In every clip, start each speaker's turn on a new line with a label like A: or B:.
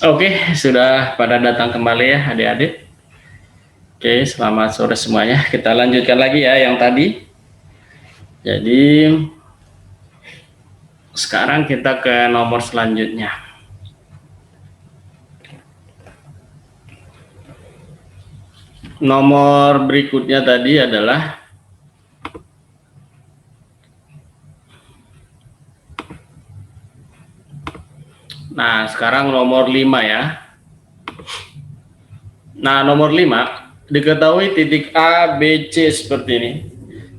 A: Oke, sudah pada datang kembali ya adik-adik. Oke, selamat sore semuanya. Kita lanjutkan lagi ya yang tadi. Jadi, sekarang kita ke nomor selanjutnya. Nomor berikutnya tadi adalah sekarang nomor 5 ya. Nah, nomor 5 diketahui titik A, B, C seperti ini.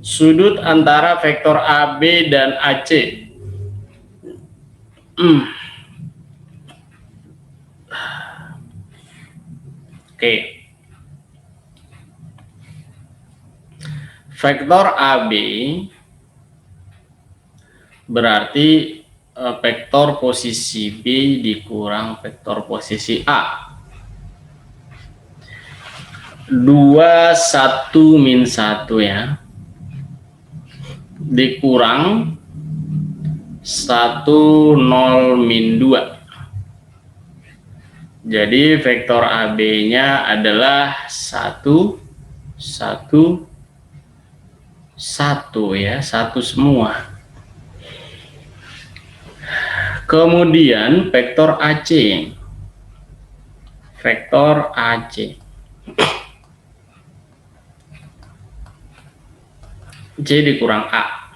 A: Sudut antara vektor AB dan AC. Oke. Vektor AB berarti vektor posisi B dikurang vektor posisi A. 2, 1, min 1 ya. Dikurang 1, 0, min 2. Jadi vektor AB-nya adalah 1, 1, 1 ya. 1 semua. Kemudian vektor AC. Vektor AC. C dikurang A.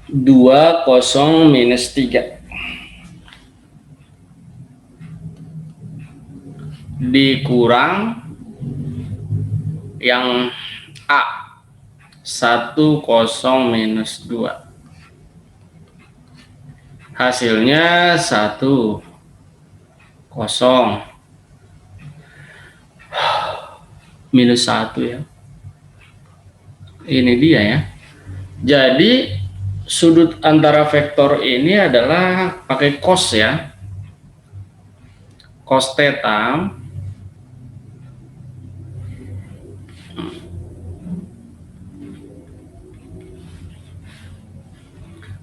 A: 2, 0, minus 3. Dikurang yang A. 1, 0, minus 2. Hasilnya 1, 0, minus 1 ya. Ini dia ya. Jadi sudut antara vektor ini adalah pakai cos ya. Cos theta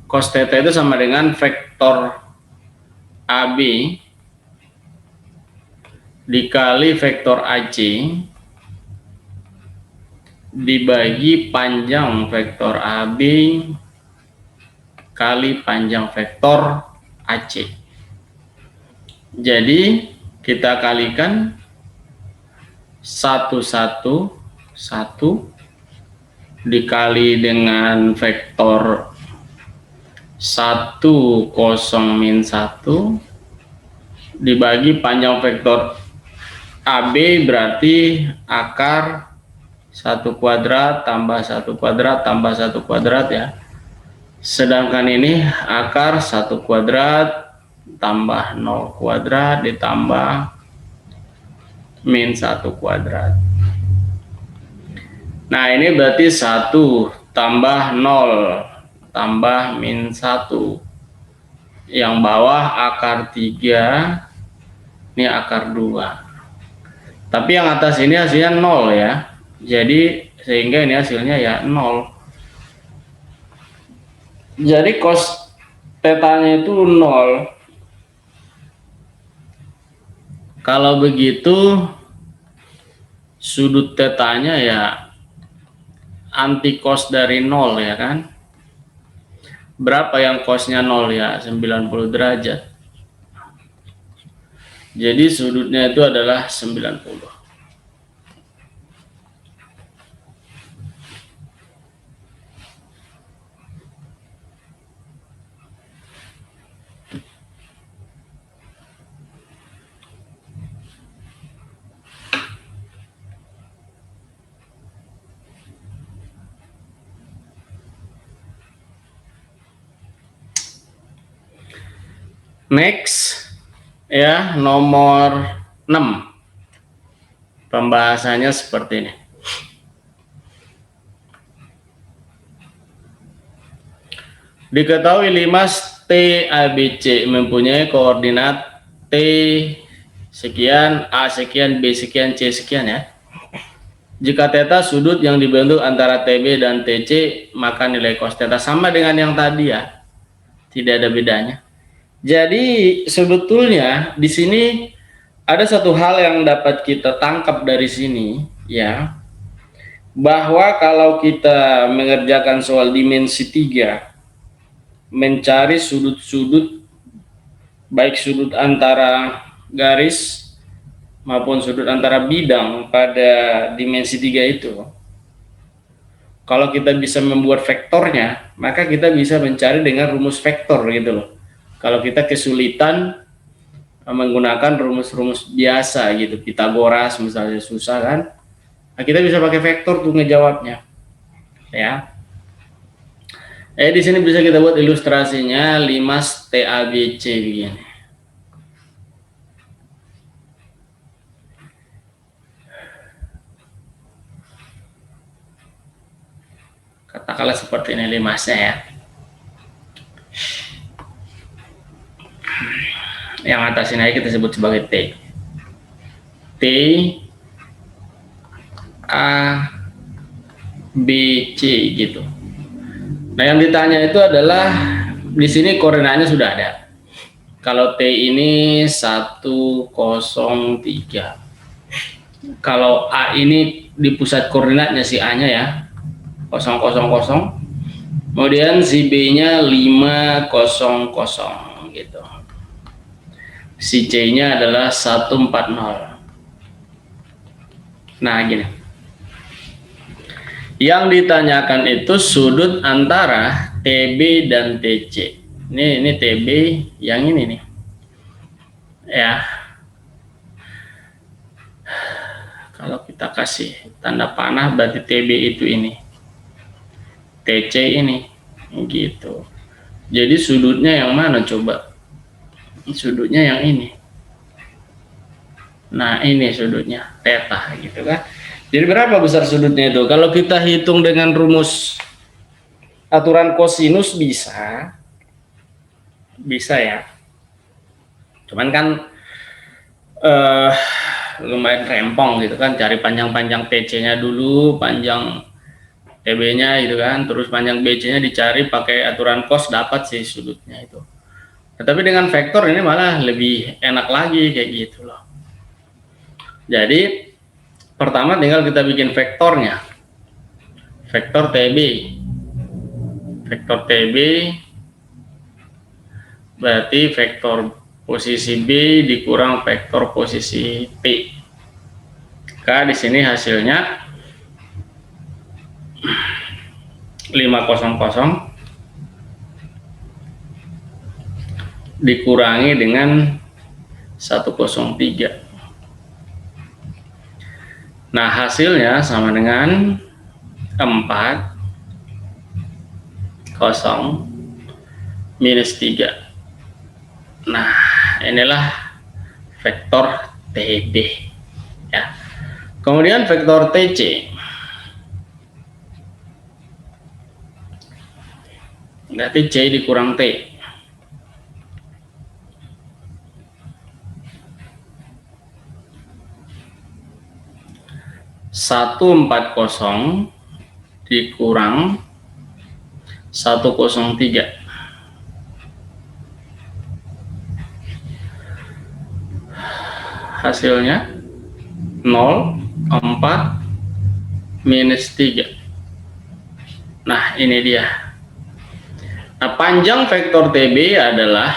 A: cos theta itu sama dengan vektor AB dikali vektor AC dibagi panjang vektor AB kali panjang vektor AC. Jadi kita kalikan 1, 1, 1 dikali dengan vektor 1, 0, min 1 dibagi panjang vektor AB berarti akar 1 kuadrat tambah 1 kuadrat tambah 1 kuadrat ya. Sedangkan ini akar 1 kuadrat tambah 0 kuadrat ditambah min 1 kuadrat. Nah, ini berarti 1 tambah 0 tambah min 1. Yang bawah akar 3, ini akar 2. Tapi yang atas ini hasilnya 0 ya. Jadi sehingga ini hasilnya ya 0. Jadi cos tetanya itu 0. Kalau begitu sudut tetanya ya anti cos dari 0 ya kan. Berapa yang cosnya 0 ya? 90 derajat. Jadi sudutnya itu adalah 90. Next ya, nomor 6. Pembahasannya seperti ini. Diketahui 5 TABC mempunyai koordinat T sekian, A sekian, B sekian, C sekian ya. Jika theta sudut yang dibentuk antara TB dan TC, maka nilai cos theta sama dengan yang tadi ya. Tidak ada bedanya. Jadi sebetulnya di sini ada satu hal yang dapat kita tangkap dari sini, ya, bahwa kalau kita mengerjakan soal dimensi 3, mencari sudut-sudut, baik sudut antara garis maupun sudut antara bidang pada dimensi 3 itu, kalau kita bisa membuat vektornya, maka kita bisa mencari dengan rumus vektor gitu loh. Kalau kita kesulitan menggunakan rumus-rumus biasa gitu, Pitagoras misalnya susah kan, nah, kita bisa pakai vektor tuh ngejawabnya, ya. Di sini bisa kita buat ilustrasinya 5 TABC begini. Katakanlah seperti ini 5-nya ya. Yang atas ini kita sebut sebagai T. T A B C gitu. Nah, yang ditanya itu adalah di sini koordinatnya sudah ada. Kalau T ini 103. Kalau A ini di pusat koordinatnya si A-nya ya 000. Kemudian si B-nya 500 gitu. Si C-nya adalah 140. Nah, gini. Yang ditanyakan itu sudut antara TB dan TC. Ini TB, yang ini nih. Ya. Kalau kita kasih tanda panah berarti TB itu ini. TC ini. Gitu. Jadi sudutnya yang mana coba? Sudutnya yang ini. Nah, ini sudutnya theta gitu kan. Jadi berapa besar sudutnya itu? Kalau kita hitung dengan rumus aturan kosinus bisa ya. Cuman kan lumayan rempong gitu kan, cari panjang-panjang TC-nya dulu, panjang TB-nya gitu kan, terus panjang BC-nya dicari pakai aturan cos, dapat sih sudutnya itu. Tetapi dengan vektor ini malah lebih enak lagi kayak gitu loh. Jadi pertama tinggal kita bikin vektornya. Vektor TB. Vektor TB berarti vektor posisi B dikurang vektor posisi P. Maka di sini hasilnya 500 dikurangi dengan 103. Nah, hasilnya sama dengan 40 minus 3. Nah, inilah vektor TB ya. Kemudian vektor TC. Berarti C dikurang T. Satu 140 dikurang 103. Hasilnya 0, 4, minus 3. Nah, ini dia. Nah, panjang vektor TB adalah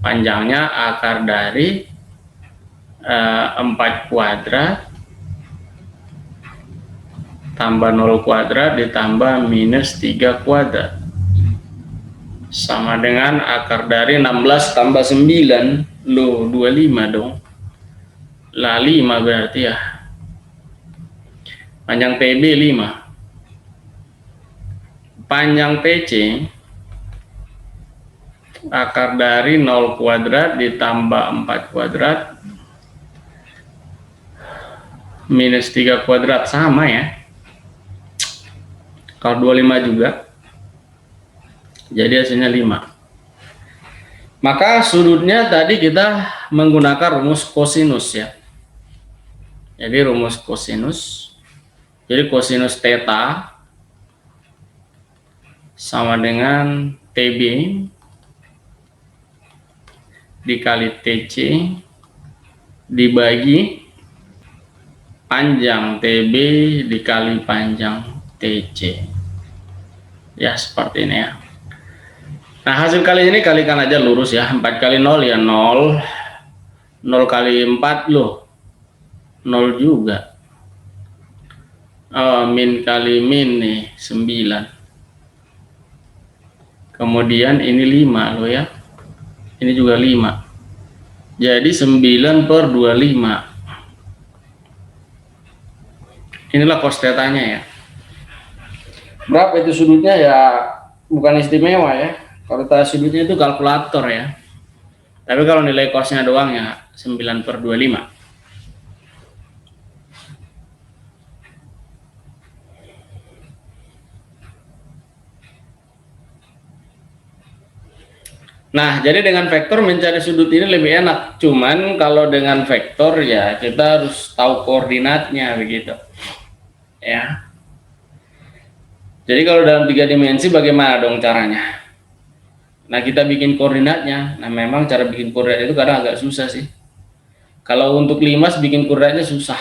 A: panjangnya akar dari 4 kuadrat tambah 0 kuadrat ditambah minus 3 kuadrat sama dengan akar dari 16 tambah 9. Loh, 25 dong. Lah 5 berarti ya. Panjang TB 5. Panjang TC akar dari 0 kuadrat ditambah 4 kuadrat minus 3 kuadrat sama ya. Kalau 25 juga. Jadi hasilnya 5. Maka sudutnya tadi kita menggunakan rumus kosinus ya. Jadi rumus kosinus. Jadi kosinus theta sama dengan TB dikali TC dibagi panjang TB dikali panjang TC. Ya, seperti ini ya. Nah, hasil kali ini kalikan aja lurus ya. 4 kali 0 ya 0. 0 kali 4 loh. 0 juga. Oh, min kali min nih 9. Kemudian ini 5 loh ya. Ini juga 5. Jadi 9 per 25. Inilah cos tetanya ya. Berapa itu sudutnya ya, bukan istimewa ya. Kalau kita sudutnya itu kalkulator ya. Tapi kalau nilai cosnya doang ya 9 per 25. Nah, jadi dengan vektor mencari sudut ini lebih enak. Cuman kalau dengan vektor ya kita harus tahu koordinatnya begitu. Ya. Jadi kalau dalam 3 dimensi bagaimana dong caranya? Nah, kita bikin koordinatnya. Nah, memang cara bikin koordinat itu kadang agak susah sih. Kalau untuk limas bikin koordinatnya susah.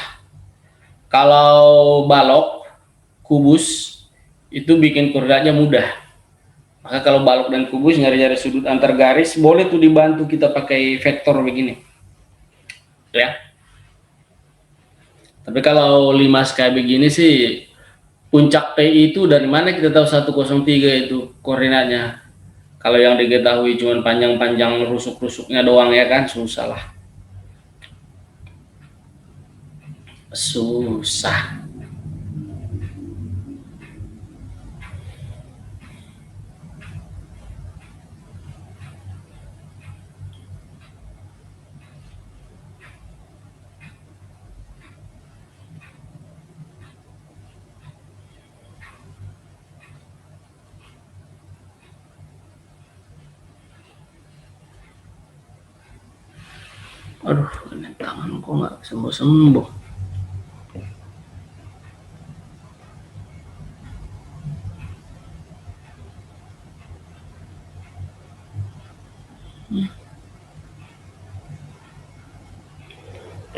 A: Kalau balok, kubus, itu bikin koordinatnya mudah. Maka kalau balok dan kubus nyari-nyari sudut antar garis, boleh tuh dibantu kita pakai vektor begini. Ya. Tapi kalau limas kayak begini sih, puncak P itu dari mana kita tahu 103 itu koordinatnya? Kalau yang diketahui cuma panjang-panjang rusuk-rusuknya doang ya kan, susah lah. Susah. Aduh, ini tangan kok nggak sembuh-sembuh.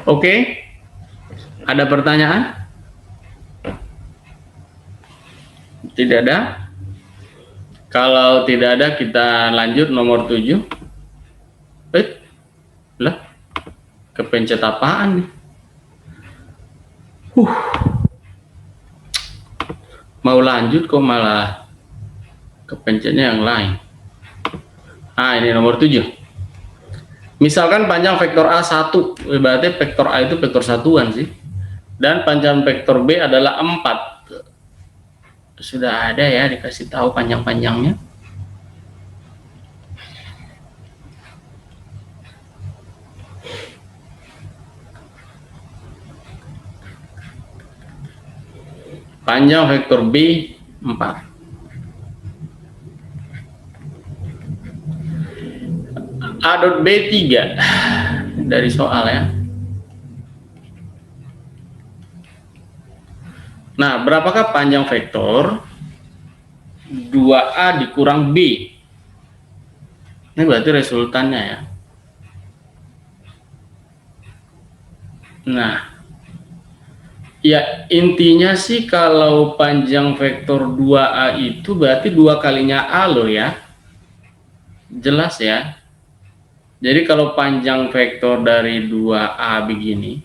A: Oke, ada pertanyaan? Tidak ada? Kalau tidak ada kita lanjut nomor 7. Lah, kepencet apaan nih? Mau lanjut kok malah kepencetnya yang lain. Ini nomor 7. Misalkan panjang vektor A 1, berarti vektor A itu vektor satuan sih. Dan panjang vektor B adalah 4. Sudah ada ya, dikasih tahu panjang-panjangnya. Panjang vektor B 4. A dot B 3 dari soal ya. Nah, berapakah panjang vektor 2A dikurang B? Ini berarti resultannya ya. Nah, ya intinya sih kalau panjang vektor 2A itu berarti 2 kalinya A loh ya. Jelas ya. Jadi kalau panjang vektor dari 2A begini,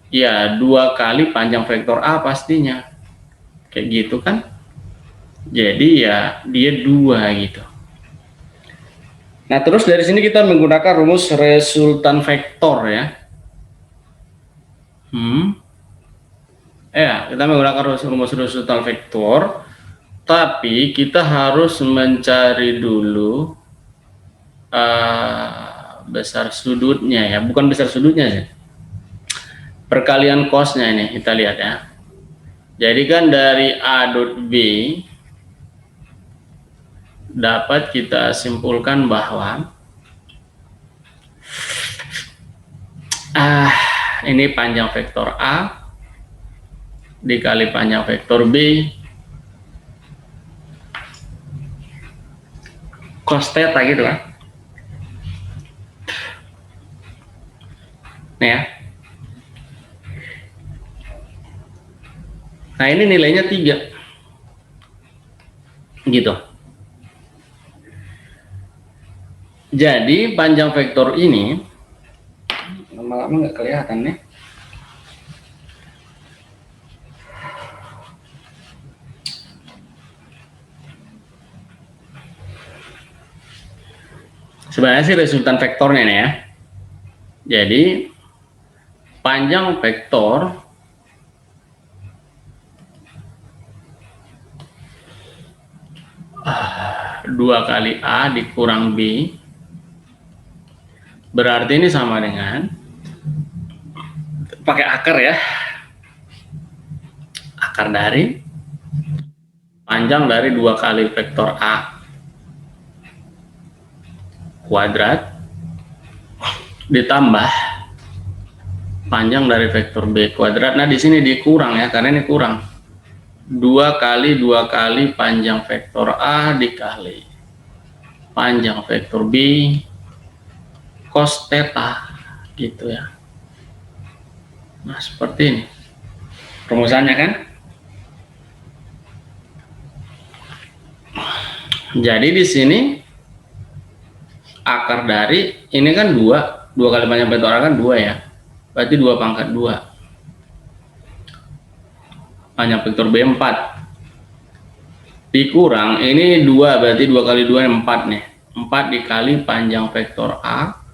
A: ya 2 kali panjang vektor A pastinya. Kayak gitu kan. Jadi ya dia 2 gitu. Nah, terus dari sini kita menggunakan rumus resultan vektor ya. Kita menggunakan rumus resultan vektor, tapi kita harus mencari dulu besar sudutnya ya, bukan besar sudutnya sih, perkalian cosnya ini kita lihat ya. Jadi kan dari A dot B dapat kita simpulkan bahwa ini panjang vektor A dikali panjang vektor B cos theta gitu kan. Nah ya. Nah ini nilainya 3. Gitu. Jadi panjang vektor ini lama-lama nggak kelihatan nih. Sebenarnya sih resultan vektornya nih ya. Jadi panjang vektor dua kali A dikurang B berarti ini sama dengan pakai akar ya, akar dari panjang dari 2 kali vektor A kuadrat ditambah panjang dari vektor B kuadrat. Nah di sini dikurang ya, karena ini kurang 2 kali panjang vektor A dikali panjang vektor B cos theta gitu ya. Nah seperti ini rumusannya kan. Jadi di sini akar dari ini kan 2 kali panjang vektor A kan 2 ya, berarti 2 pangkat 2 panjang vektor B 4 dikurang ini 2 berarti 2 kali 2 4 nih, 4 dikali panjang vektor A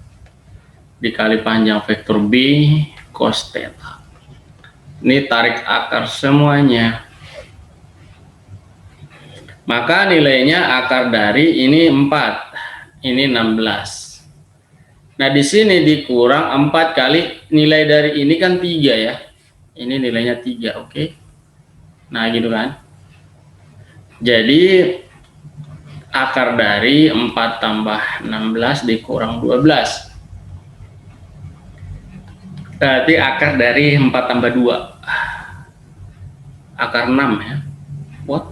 A: dikali panjang vektor B cos theta. Ini tarik akar semuanya, maka nilainya akar dari ini 4 ini 16. Nah di sini dikurang 4 kali nilai dari ini kan 3 ya, ini nilainya 3. Oke. Nah gitu kan. Jadi akar dari 4 tambah 16 dikurang 12 berarti akar dari 4 tambah 2 akar 6 ya. What?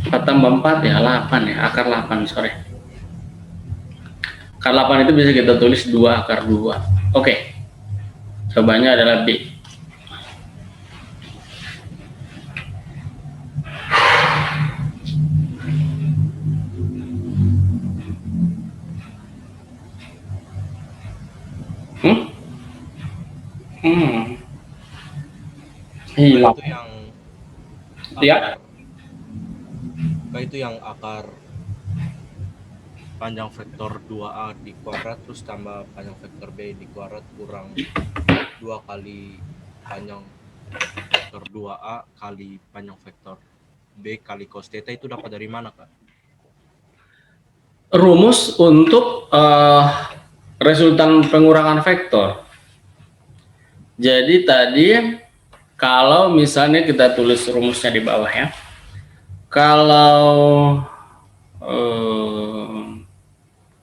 A: 4 tambah 4 ya 8 ya, akar 8 sorry. Akar 8 itu bisa kita tulis 2 akar 2. Oke. Jawabannya adalah B. Hilang.
B: Itu yang
A: Ya.
B: Itu yang akar panjang vektor 2A di kuadrat terus tambah panjang vektor B di kuadrat kurang 2 kali panjang vektor 2A kali panjang vektor B kali cos theta. Itu dapat dari mana, Kak?
A: Rumus untuk resultan pengurangan vektor. Jadi tadi kalau misalnya kita tulis rumusnya di bawah ya. Kalau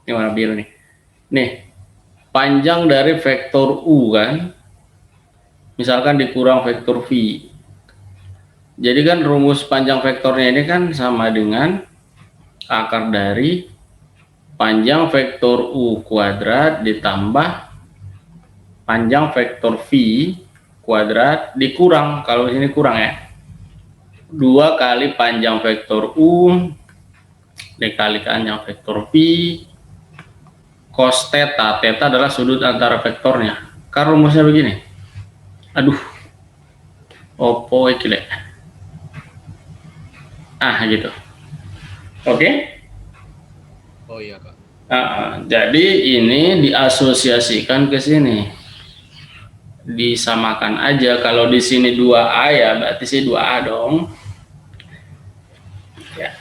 A: ini warna biru nih. Nih, panjang dari vektor U kan, misalkan dikurang vektor V. Jadi kan rumus panjang vektornya ini kan sama dengan akar dari panjang vektor U kuadrat ditambah panjang vektor V kuadrat dikurang, kalau ini kurang ya, 2 kali panjang vektor U dikali panjang vektor V cos theta. Theta adalah sudut antara vektornya. Kan rumusnya begini. Aduh. Opo iki lek. Gitu. Oke?
B: Oh iya, Kak.
A: Jadi ini diasosiasikan ke sini. Disamakan aja. Kalau di sini 2A ya berarti sih 2A dong. Ya.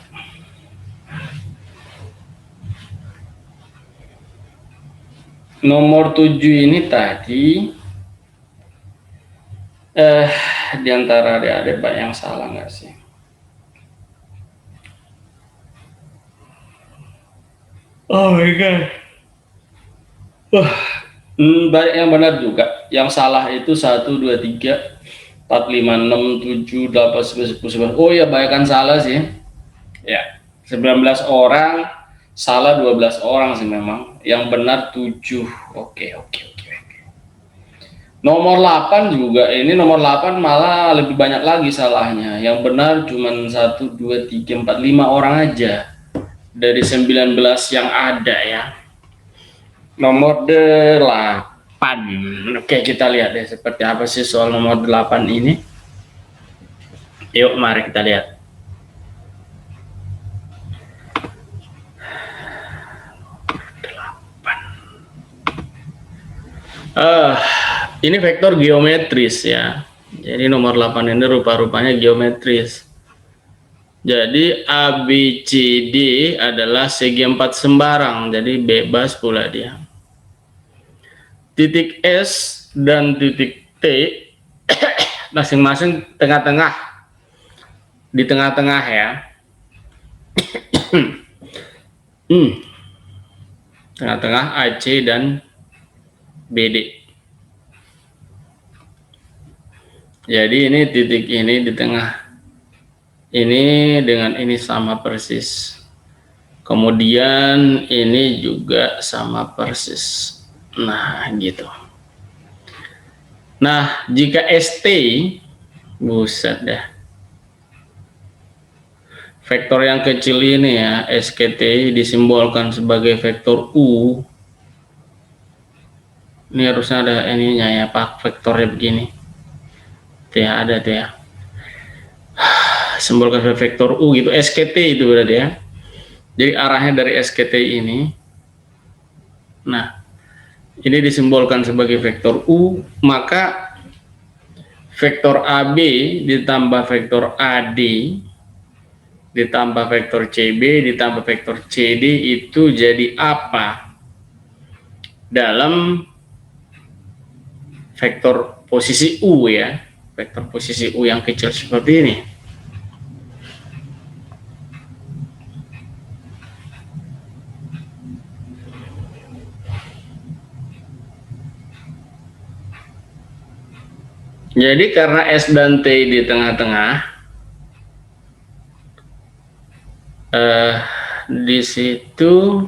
A: Nomor 7 ini tadi di antara adik-adik banyak yang salah nggak sih? Oh my god. Wah, banyak yang benar juga. Yang salah itu 1, 2, 3, 4, 5, 6, 7, 8, 9, 10, 11. Oh ya, banyak kan salah sih. Ya, 19 orang Salah 12 orang sih memang. Yang benar 7. Oke. Nomor 8 juga, ini nomor 8 malah lebih banyak lagi salahnya. Yang benar cuma 1, 2, 3, 4, 5 orang aja dari 19 yang ada ya. Nomor 8. Oke, kita lihat deh seperti apa sih soal nomor 8 ini. Yuk, mari kita lihat. Ini vektor geometris ya. Jadi nomor 8 ini rupa-rupanya geometris. Jadi ABCD adalah segi 4 sembarang, jadi bebas pula dia. Titik S dan titik T masing-masing tengah-tengah, di tengah-tengah ya. Tengah-tengah AC dan BD. Jadi ini titik ini di tengah. Ini dengan ini sama persis. Kemudian ini juga sama persis. Nah, gitu. Nah, jika ST, buset dah. Vektor yang kecil ini ya, SKT disimbolkan sebagai vektor U. Ini harusnya ada ininya ya, Pak, vektornya begini. Tuh ya, ada tuh ya. Simbolkan vektor U gitu, SKT itu berarti ya. Jadi arahnya dari SKT ini. Nah, ini disimbolkan sebagai vektor U, maka vektor AB ditambah vektor AD ditambah vektor CB ditambah vektor CD itu jadi apa? Dalam vektor posisi U ya, vektor posisi U yang kecil seperti ini. Jadi karena S dan T di tengah-tengah, di situ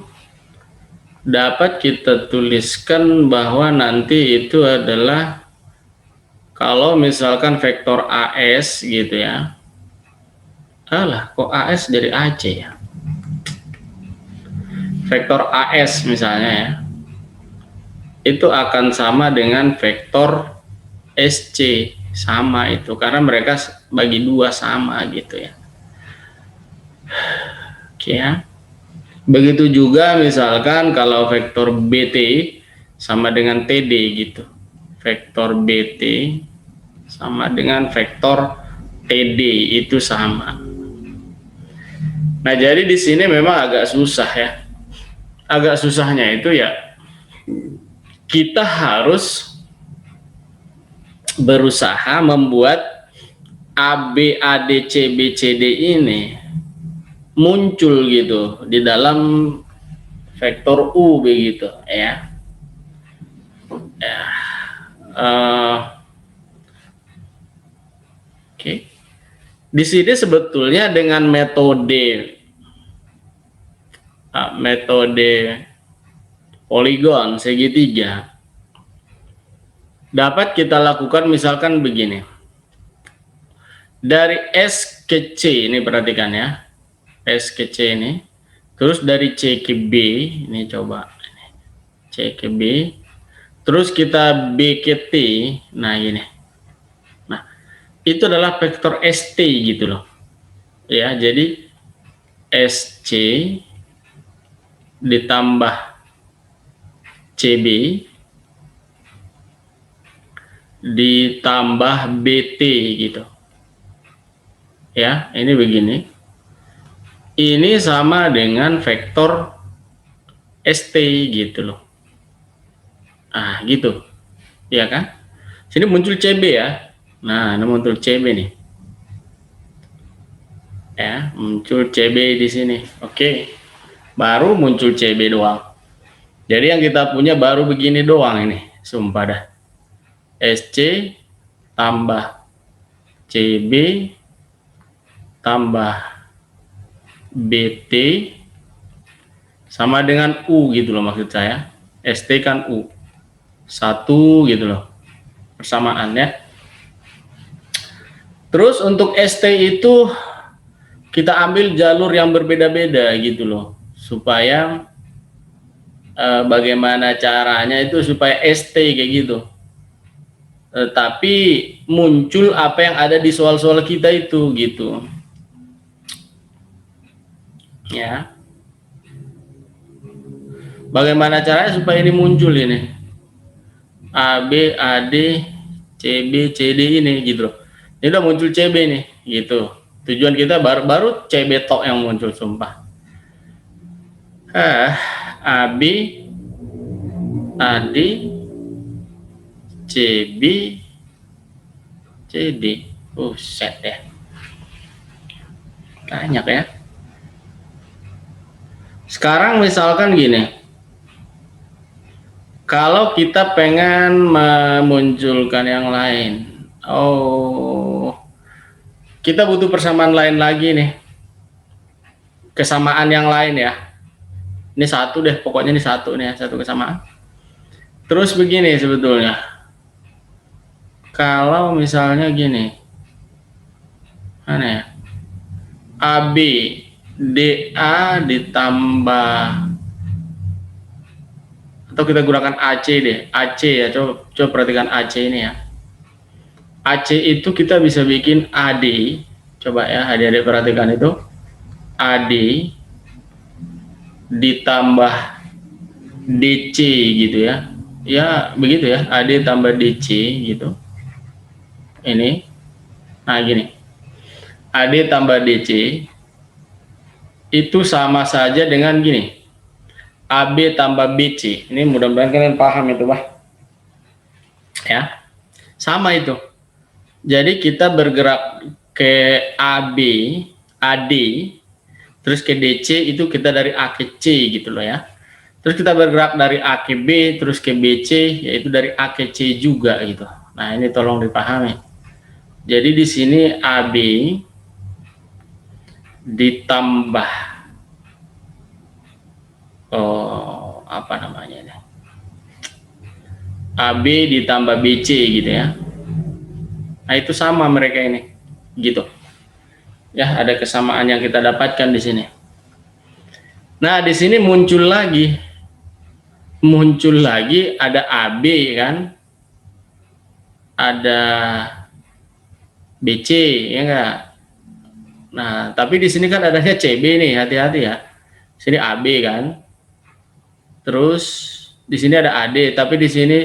A: dapat kita tuliskan bahwa nanti itu adalah kalau misalkan vektor AS gitu ya. Alah, kok AS dari AC ya? Vektor AS misalnya ya, itu akan sama dengan vektor SC, sama itu karena mereka bagi dua sama gitu ya. Oke ya. Begitu juga misalkan kalau vektor BT sama dengan TD gitu. Vektor BT sama dengan vektor TD itu sama. Nah, jadi di sini memang agak susah ya. Agak susahnya itu ya kita harus berusaha membuat AB, AD, CB, CD ini muncul gitu di dalam vektor U begitu ya. Oke. Di sini sebetulnya dengan metode poligon segitiga dapat kita lakukan misalkan begini. Dari S ke C ini perhatikan ya. S ke C ini. Terus dari C ke B, ini coba. C ke B. Terus kita B ke T. Nah, ini. Nah, itu adalah vektor ST gitu loh. Ya, jadi SC ditambah CB ditambah BT gitu. Ya, ini begini. Ini sama dengan vektor ST gitu loh. Ah, gitu. Ya kan? Sini muncul CB ya. Nah, ini muncul CB nih. Ya, muncul CB di sini. Oke. Baru muncul CB doang. Jadi yang kita punya baru begini doang ini. Sumpah dah. SC tambah CB tambah BT Sama dengan U gitu loh maksud saya. ST kan U. 1 gitu loh. Persamaan ya. Terus untuk ST itu kita ambil jalur yang berbeda-beda gitu loh. Supaya bagaimana caranya itu supaya ST kayak gitu. Tapi muncul apa yang ada di soal-soal kita itu gitu. Ya. Bagaimana caranya supaya ini muncul ini? AB, AD, CB, CD ini gitu loh. Ini udah muncul CB nih gitu. Tujuan kita baru CB tok yang muncul sumpah. AB, AD, CB, CD. Set ya. Banyak ya. Sekarang misalkan gini. Kalau kita pengen memunculkan yang lain. Oh. Kita butuh persamaan lain lagi nih. Kesamaan yang lain ya. Ini satu deh, pokoknya ini satu nih, satu kesamaan. Terus begini sebetulnya. Kalau misalnya gini. Mana ya? AB DA ditambah, atau kita gunakan AC deh. AC ya, coba perhatikan AC ini ya. AC itu kita bisa bikin AD. Coba ya, adik-adik perhatikan itu. AD ditambah DC gitu ya. Ya, begitu ya. AD tambah DC gitu. Ini. Nah, gini. AD tambah DC itu sama saja dengan gini. AB tambah BC. Ini mudah-mudahan kalian paham itu, Pak. Ya. Sama itu. Jadi kita bergerak ke AB, AD, terus ke DC itu kita dari A ke C gitu loh ya. Terus kita bergerak dari A ke B, terus ke BC, yaitu dari A ke C juga gitu. Nah, ini tolong dipahami. Jadi di sini AB ditambah apa namanya ini? AB ditambah BC gitu ya. Nah, itu sama mereka ini. Gitu. Ya, ada kesamaan yang kita dapatkan di sini. Nah, di sini muncul lagi ada AB kan, ada BC ya enggak. Nah, tapi di sini kan adanya CB nih, hati-hati ya. Sini AB kan, terus di sini ada AD, tapi di sini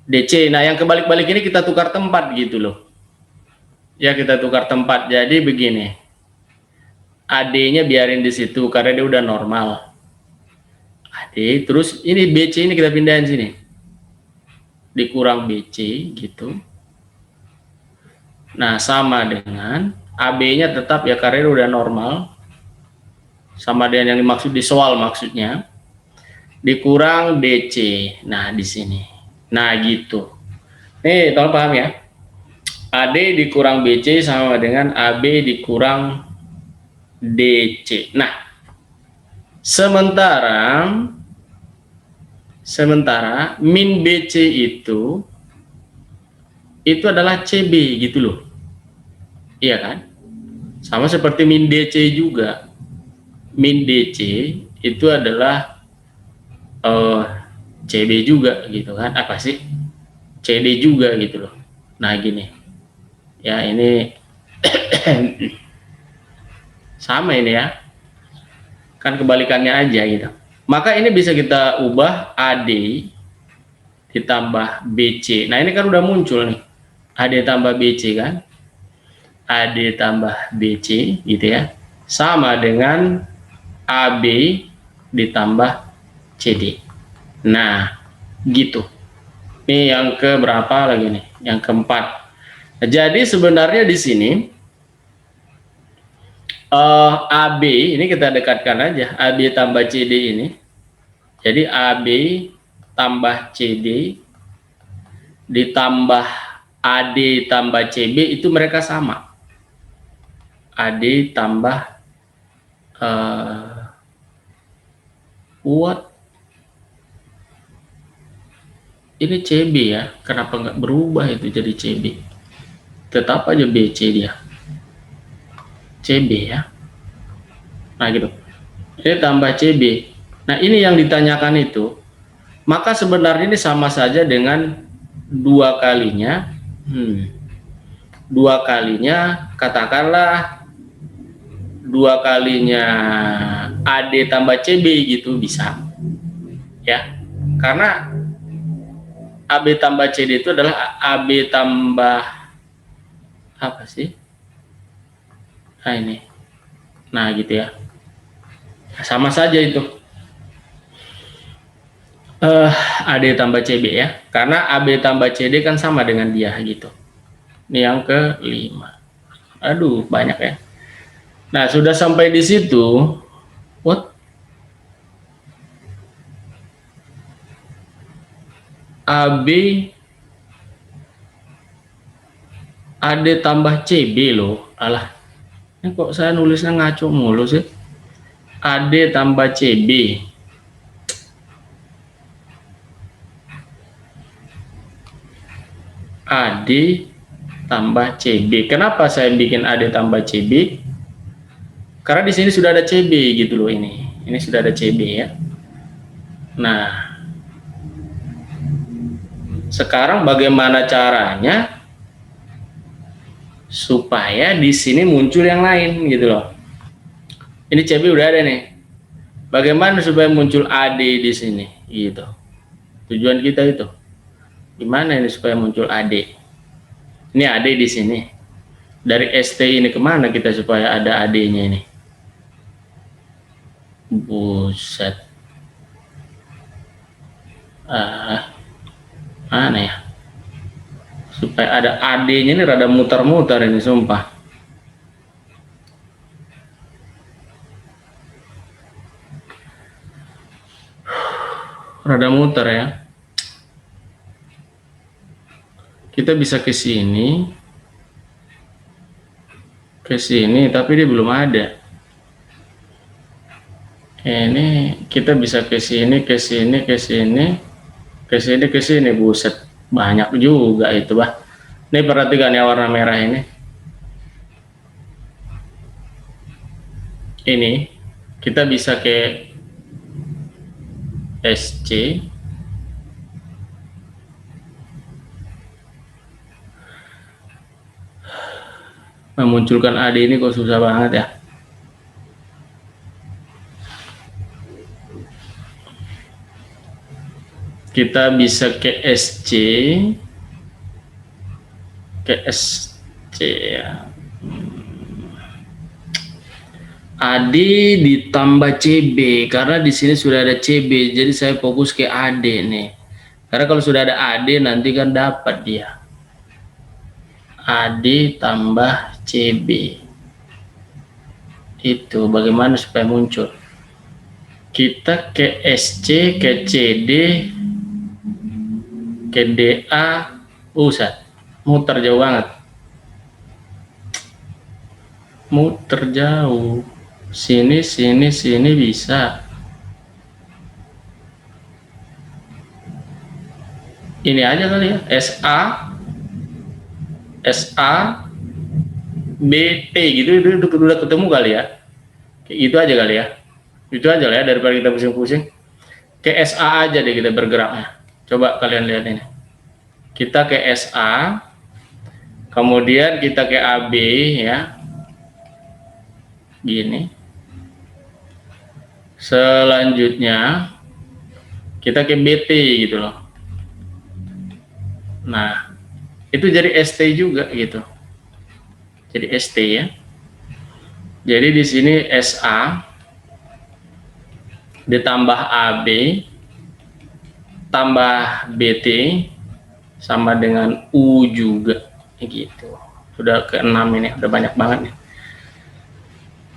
A: DC. Nah, yang kebalik-balik ini kita tukar tempat gitu loh. Ya, kita tukar tempat. Jadi begini, AD-nya biarin di situ karena dia udah normal. AD, terus ini BC ini kita pindahin sini. Dikurang BC gitu. Nah, sama dengan AB-nya tetap ya karena udah normal. Sama dengan yang dimaksud di soal maksudnya. Dikurang DC. Nah, di sini. Nah, gitu. Nih, tolong paham ya. AD dikurang BC sama dengan AB dikurang DC. Nah, sementara min BC itu adalah CB gitu loh. Iya kan? Sama seperti min DC juga. Min DC itu adalah CB juga gitu kan. Apa sih? CD juga gitu loh. Nah, gini. Ya, ini sama ini ya. Kan kebalikannya aja gitu. Maka ini bisa kita ubah AD ditambah BC. Nah, ini kan udah muncul nih. AD tambah BC kan. AD tambah BC gitu ya. Sama dengan AB ditambah CD. Nah, gitu. Ini yang ke berapa lagi nih? Yang keempat. Nah, jadi sebenarnya di sini AB ini kita dekatkan aja. AB tambah CD ini. Jadi AB tambah CD ditambah AD tambah CB itu mereka sama. AD tambah What? Ini CB ya, kenapa nggak berubah itu jadi CB? Tetap aja BC dia. CB ya. Nah gitu. Ini tambah CB. Nah ini yang ditanyakan itu. Maka sebenarnya ini sama saja dengan dua kalinya. Dua kalinya, katakanlah dua kalinya AD tambah CB gitu bisa. Ya. Karena AB tambah CD itu adalah AB tambah apa sih? Nah ini. Nah gitu ya. Sama saja itu. AD tambah CB ya. Karena AB tambah CD kan sama dengan dia gitu. Ini yang kelima. Aduh, banyak ya. Nah, sudah sampai di situ. What? AB AD tambah CB loh. Alah. Ini kok saya nulisnya ngaco mulu sih. AD tambah CB. AD tambah CB. Kenapa saya bikin AD tambah CB? Karena di sini sudah ada CB gitu loh ini. Ini sudah ada CB ya. Nah, sekarang bagaimana caranya supaya di sini muncul yang lain gitu loh. Ini CB udah ada nih. Bagaimana supaya muncul AD di sini gitu. Tujuan kita itu. Gimana ini supaya muncul AD? Ini AD di sini. Dari ST ini kemana kita supaya ada AD-nya ini? Buset. Mana ya? Supaya ada AD-nya ini rada muter-muter ini sumpah. Rada muter ya. Kita bisa ke sini, tapi dia belum ada. Ini kita bisa ke sini, buset, banyak juga itu bah. Ini perhatikan ya warna merah ini. Ini kita bisa ke SC. Memunculkan AD ini kok susah banget ya. Kita bisa ke SC, ya. AD ditambah CB karena di sini sudah ada CB, jadi saya fokus ke AD nih. Karena kalau sudah ada AD nanti kan dapat dia. AD tambah CB. Itu bagaimana supaya muncul? Kita ke SC, ke CD, ke DA, pusat. Muter jauh banget. Muter jauh. Sini bisa. Ini aja kali ya, SA, BT gitu, itu udah ketemu kali ya. Kayak gitu aja kali ya. Itu aja lah ya, daripada kita pusing-pusing. Ke SA aja deh kita bergeraknya. Coba kalian lihat ini. Kita ke SA, kemudian kita ke AB ya. Gini. Selanjutnya kita ke BT gitu loh. Nah, itu jadi ST juga gitu. Jadi ST ya. Jadi di sini SA ditambah AB tambah BT sama dengan U juga gitu. Sudah ke-6 ini, udah banyak banget nih.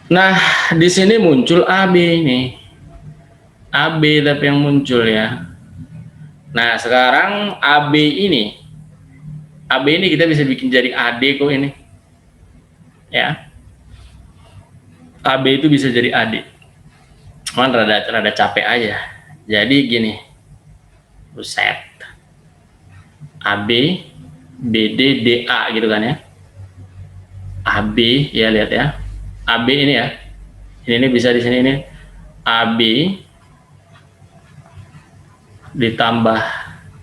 A: Nah, di sini muncul AB nih. AB tapi yang muncul ya. Nah, sekarang AB ini kita bisa bikin jadi AD kok ini. Ya. AB itu bisa jadi AD. Cuman rada capek aja. Jadi gini, buset, AB, BD, DA gitu kan ya. AB ya, lihat ya, AB ini ya, ini bisa di sini, ini AB ditambah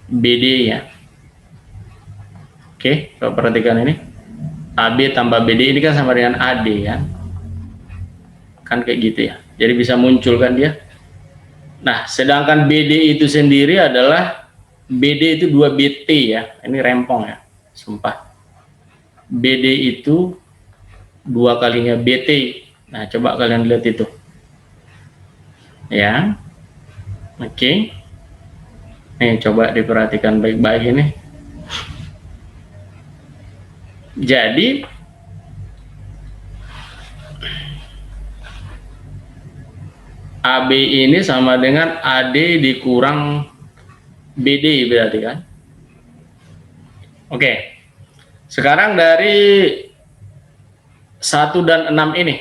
A: BD ya. Oke, kalau perhatikan ini, AB tambah BD ini kan sama dengan AD ya, kan kayak gitu ya. Jadi bisa muncul kan dia. Nah, sedangkan BD itu sendiri adalah, BD itu 2BT ya. Ini rempong ya, sumpah. BD itu 2 kalinya BT. Nah, coba kalian lihat itu. Ya. Oke. Nih, coba diperhatikan baik-baik ini. Jadi AB ini sama dengan AD dikurang BD berarti kan. Oke. Sekarang dari 1 dan 6 ini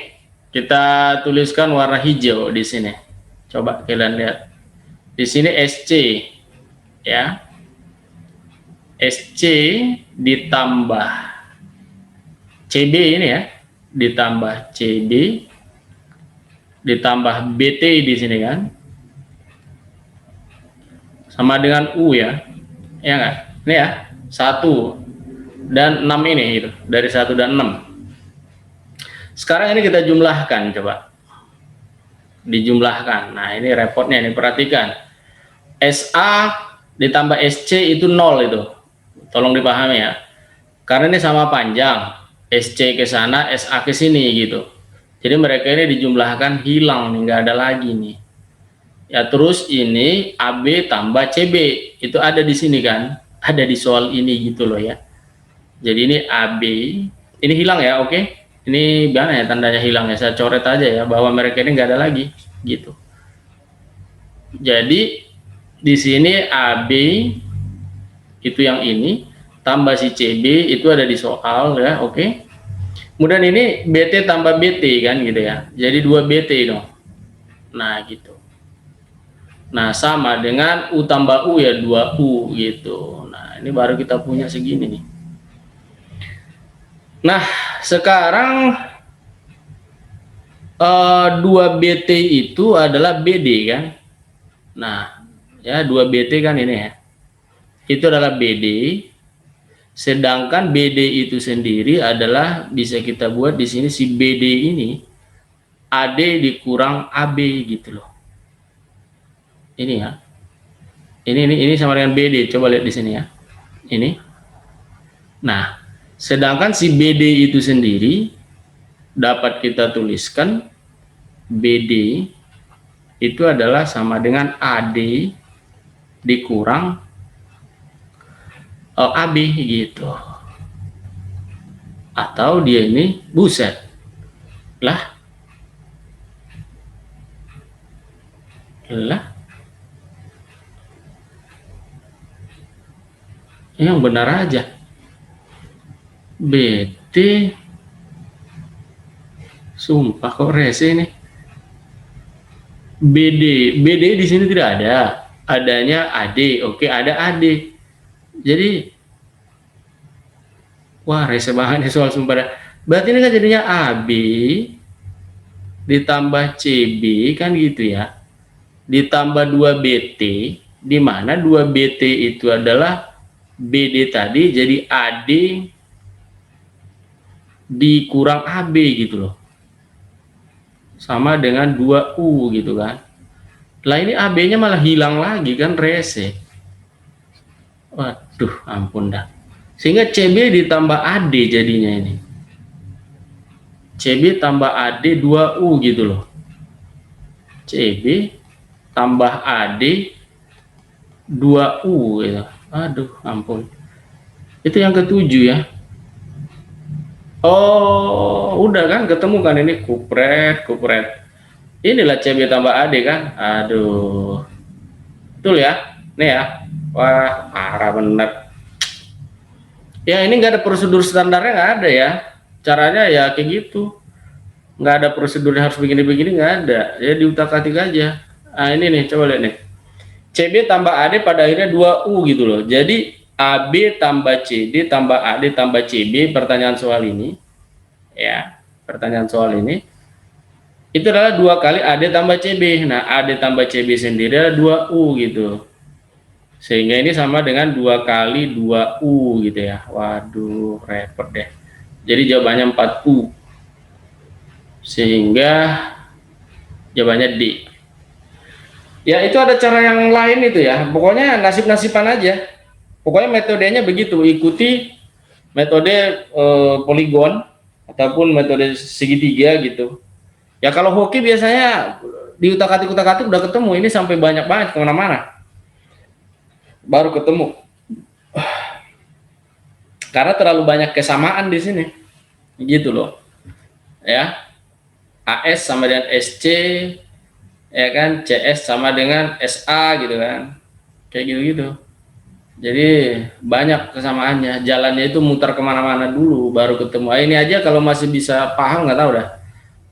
A: kita tuliskan warna hijau di sini. Coba kalian lihat. Di sini SC ya. SC ditambah CB ini ya, ditambah CB ditambah BT di sini kan, sama dengan U ya, ya nggak? Ini ya, 1 dan 6 ini gitu, dari 1 dan 6. Sekarang ini kita jumlahkan, coba dijumlahkan. Nah, ini repotnya, ini perhatikan, SA ditambah SC itu 0 itu, tolong dipahami ya, karena ini sama panjang, SC ke sana, SA ke sini gitu. Jadi mereka ini dijumlahkan hilang nih, nggak ada lagi nih. Ya, terus ini AB tambah CB itu ada di sini kan, ada di soal ini gitu loh ya. Jadi ini AB ini hilang ya, oke. Ini gimana ya tandanya hilang ya, saya coret aja ya bahwa mereka ini nggak ada lagi gitu. Jadi di sini AB itu yang ini tambah si CB itu ada di soal ya, oke. Kemudian ini BT tambah BT kan gitu ya, jadi 2 BT dong. Nah gitu. Nah sama dengan U tambah U ya, 2U gitu. Nah ini baru kita punya segini nih. Nah sekarang 2BT itu adalah BD kan. Nah ya, 2BT kan ini ya, itu adalah BD. Sedangkan BD itu sendiri adalah bisa kita buat di sini, si BD ini AD dikurang AB gitu loh. Ini ya. Ini sama dengan BD. Coba lihat di sini ya. Ini. Nah, sedangkan si BD itu sendiri dapat kita tuliskan BD itu adalah sama dengan AD dikurang AB gitu. Atau dia ini buset lah yang benar aja, BT, sumpah kok rese ini. BD di sini tidak ada, adanya AD. Oke, ada AD. Jadi wah rese banget nih soal sumpah. Berarti ini kan jadinya AB ditambah CB kan gitu ya, ditambah 2BT, di mana 2BT itu adalah BD tadi, jadi AD dikurang AB gitu loh, sama dengan 2U gitu kan. Lah ini AB nya malah hilang lagi kan, rese. Waduh ampun dah. Sehingga CB ditambah AD jadinya ini, CB tambah AD 2U gitu loh, CB tambah AD 2U gitu. Aduh ampun. Itu yang ketujuh ya. Oh udah kan ketemu kan, ini kupret. Inilah CB tambah AD kan. Aduh, betul ya, nih ya. Wah parah bener ya, ini nggak ada prosedur standarnya, nggak ada ya, caranya ya kayak gitu. Nggak ada prosedur yang harus begini-begini, nggak ada. Ya diutak-atik aja. Nah ini nih, coba lihat nih. CB tambah AD pada akhirnya 2U gitu loh. Jadi AB tambah CD tambah AD tambah CB, pertanyaan soal ini, ya, pertanyaan soal ini, itu adalah 2 kali AD tambah CB. Nah, AD tambah CB sendiri adalah 2U gitu. Sehingga ini sama dengan 2 kali 2U gitu ya. Waduh, repot deh. Jadi jawabannya 4U. Sehingga jawabannya D. Ya itu ada cara yang lain itu ya. Pokoknya nasib-nasiban aja. Pokoknya metodenya begitu. Ikuti metode poligon ataupun metode segitiga gitu. Ya kalau hoki biasanya diutak-atik udah ketemu. Ini sampai banyak banget kemana-mana. Baru ketemu. Karena terlalu banyak kesamaan di sini. Gitu loh. Ya. AS sama dengan SC, ya kan, CS sama dengan SA gitu kan, kayak gitu-gitu. Jadi banyak kesamaannya, jalannya itu muter kemana-mana dulu baru ketemu. Ini aja kalau masih bisa paham nggak tahu dah.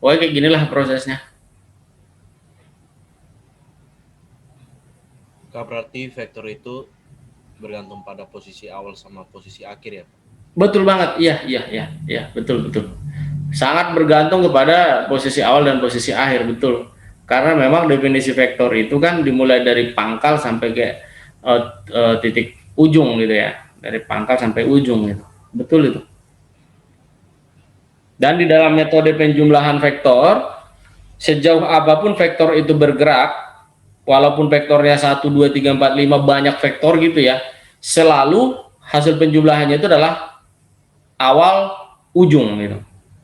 A: Pokoknya kayak ginilah prosesnya.
B: Kak, berarti vektor itu bergantung pada posisi awal sama posisi akhir ya?
A: Betul banget, iya, betul. Sangat bergantung kepada posisi awal dan posisi akhir, betul. Karena memang definisi vektor itu kan dimulai dari pangkal sampai ke titik ujung gitu ya, dari pangkal sampai ujung gitu, betul itu. Dan di dalam metode penjumlahan vektor, sejauh apapun vektor itu bergerak, walaupun vektornya 1, 2, 3, 4, 5 banyak vektor gitu ya, selalu hasil penjumlahannya itu adalah awal ujung gitu,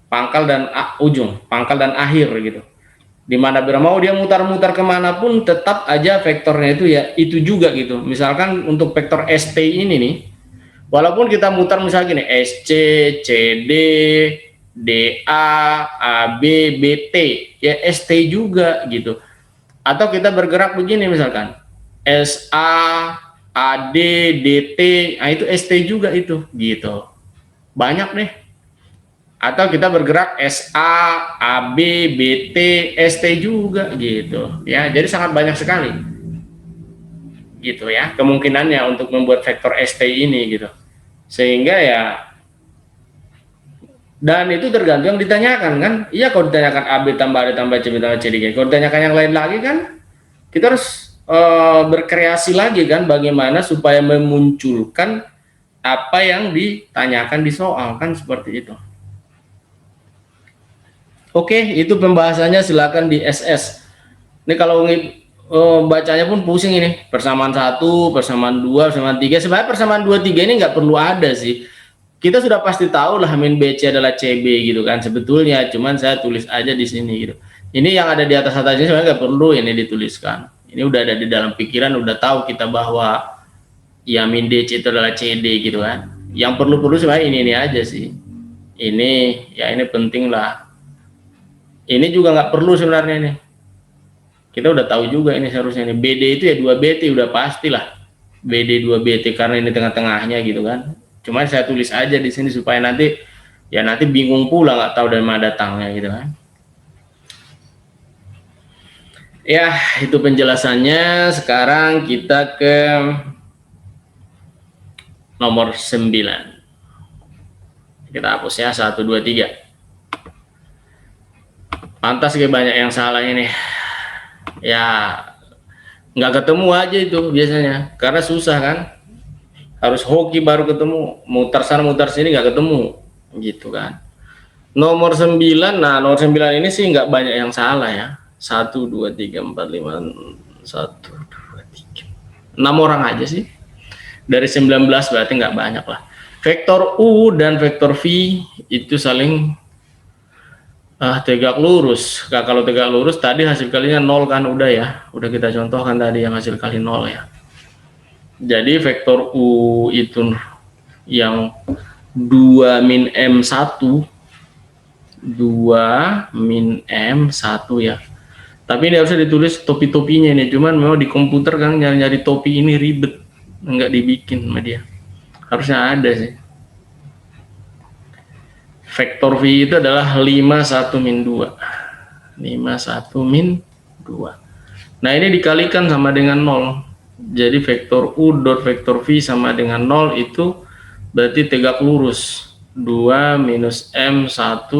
A: pangkal dan ujung, pangkal dan akhir gitu. Dimana mau dia mutar-mutar kemanapun tetap aja vektornya itu ya itu juga gitu. Misalkan untuk vektor ST ini nih, walaupun kita mutar misalnya gini, SC, CD, DA, AB, BT, ya ST juga gitu. Atau kita bergerak begini misalkan, SA, AD, DT, nah itu ST juga itu gitu. Banyak deh. Atau kita bergerak SA, AB, BT, ST juga gitu ya. Jadi sangat banyak sekali gitu ya kemungkinannya untuk membuat vektor ST ini gitu. Sehingga ya, dan itu tergantung yang ditanyakan kan. Iya, kalau ditanyakan AB tambah AD tambah CB tambah CD, kalau ditanyakan yang lain lagi kan kita harus berkreasi lagi kan, bagaimana supaya memunculkan apa yang ditanyakan di soal kan, seperti itu. Oke, itu pembahasannya, silakan di SS. Ini kalau bacanya pun pusing ini. Persamaan 1, persamaan 2, persamaan 3. Sebenarnya persamaan 2, 3 ini nggak perlu ada sih. Kita sudah pasti tahu lah min BC adalah CB gitu kan sebetulnya. Cuman saya tulis aja di sini gitu. Ini yang ada di atas ini sebenarnya nggak perlu ini dituliskan. Ini udah ada di dalam pikiran, udah tahu kita bahwa ya min DC itu adalah CD gitu kan. Yang perlu sebenarnya ini aja sih. Ini ya ini penting lah. Ini juga nggak perlu sebenarnya nih. Kita udah tahu juga ini seharusnya nih. BD itu ya 2BT udah pastilah. BD 2BT karena ini tengah-tengahnya gitu kan. Cuman saya tulis aja di sini supaya nanti bingung pula nggak tahu dari mana datangnya gitu kan. Ya, itu penjelasannya. Sekarang kita ke nomor 9. Kita hapus ya 1, 2, 3. Pantas kayak banyak yang salah ini. Ya nggak ketemu aja itu biasanya karena susah kan, harus hoki baru ketemu, mutar sana mutar sini nggak ketemu gitu kan. Nomor 9, nah nomor 9 ini sih nggak banyak yang salah ya. 1, 2, 3, 4, 5, 1, 2, 3, 6 orang aja sih dari 19, berarti nggak banyak lah. Vektor U dan vektor V itu saling tegak lurus. Nah, kalau tegak lurus tadi hasil kalinya 0 kan, udah kita contohkan tadi yang hasil kali 0 ya. Jadi vektor U itu yang 2 min M1 ya. Tapi ini harusnya ditulis topi-topinya ini, cuman memang di komputer kan nyari-nyari topi ini ribet, nggak dibikin sama dia. Harusnya ada sih. Vektor V itu adalah 51 min 2. 51 min 2. Nah, ini dikalikan sama dengan 0. Jadi vektor U dot vektor V sama dengan 0 itu berarti tegak lurus. 2 minus M1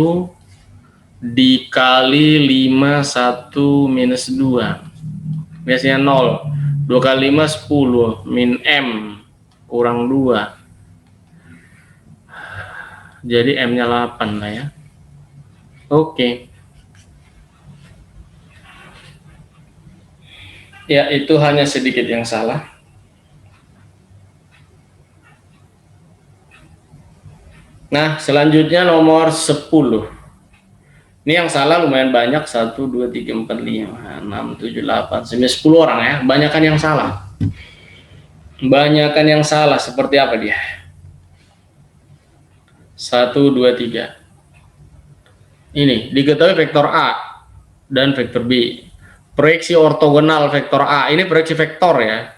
A: dikali 51 minus 2. Biasanya 0. 2 kali 5 10 min M kurang 2. Jadi M-nya 8 lah ya. Oke. Ya, itu hanya sedikit yang salah. Nah, selanjutnya nomor 10. Ini yang salah lumayan banyak. 1, 2, 3, 4, 5, 6, 7, 8, 9, 10 orang ya. Banyakan yang salah. Banyakan yang salah seperti apa dia? 1, 2, 3. Ini diketahui vektor A dan vektor B. Proyeksi ortogonal vektor A, ini proyeksi vektor ya.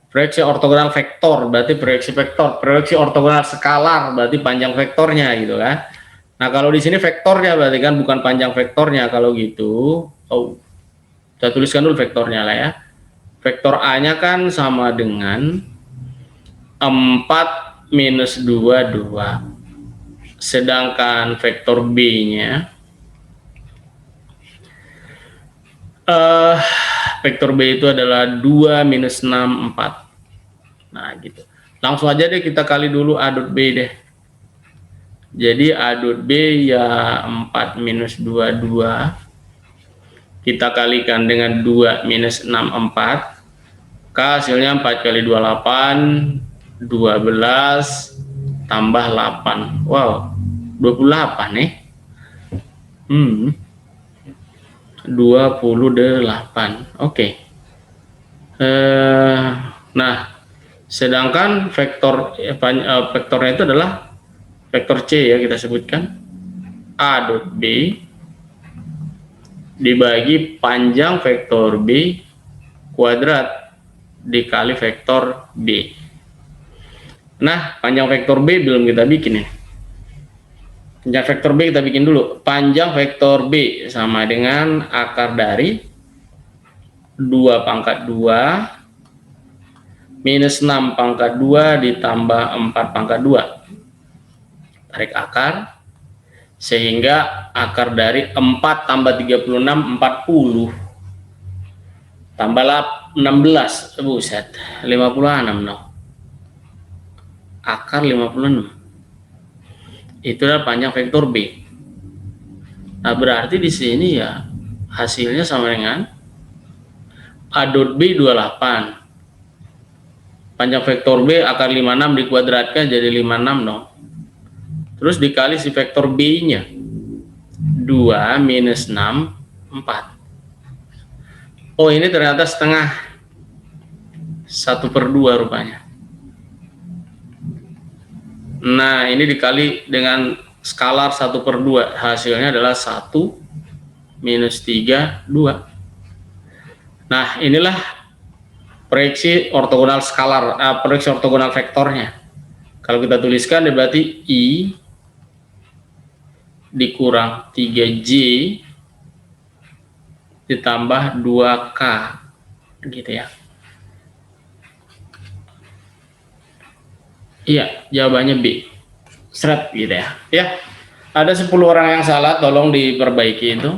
A: Proyeksi ortogonal vektor berarti proyeksi vektor. Proyeksi ortogonal skalar berarti panjang vektornya gitu kan. Nah, kalau di sini vektornya berarti kan bukan panjang vektornya. Kalau gitu, kita tuliskan dulu vektornya lah ya. Vektor A-nya kan sama dengan 4 minus 2, 2. Sedangkan vektor B-nya vektor B itu adalah 2 minus 6, 4. Nah, gitu. Langsung aja deh kita kali dulu A dot B deh. Jadi A dot B ya 4 minus 2, 2. Kita kalikan dengan 2 minus 6, 4. Hasilnya 4 kali 2, 8. 12 tambah 8. Wow, 28 nih. 28. Oke. Nah, sedangkan vektornya itu adalah vektor C ya, kita sebutkan A dot B dibagi panjang vektor B kuadrat dikali vektor B. Nah, panjang vektor B belum kita bikin ya. Panjang vektor B kita bikin dulu. Panjang vektor B sama dengan akar dari 2 pangkat 2 minus 6 pangkat 2 ditambah 4 pangkat 2. Tarik akar. Sehingga akar dari 4 tambah 36, 40. Tambah 16. Buset, 56 no. Akar 56. Itulah panjang vektor B. Nah, berarti di sini ya hasilnya sama dengan A dot B 28. Panjang vektor B akar 56 dikuadratkan jadi 56 dong. Terus dikali si vektor B-nya 2 minus 6, 4. Oh, ini ternyata setengah. 1/2 rupanya. Nah, ini dikali dengan skalar 1/2. Hasilnya adalah 1 minus 3, 2. Nah, inilah proyeksi ortogonal skalar, proyeksi ortogonal vektornya. Kalau kita tuliskan berarti I dikurang 3J ditambah 2K gitu ya. Iya, jawabannya B. Seret gitu ya. Ya, ada 10 orang yang salah, tolong diperbaiki itu.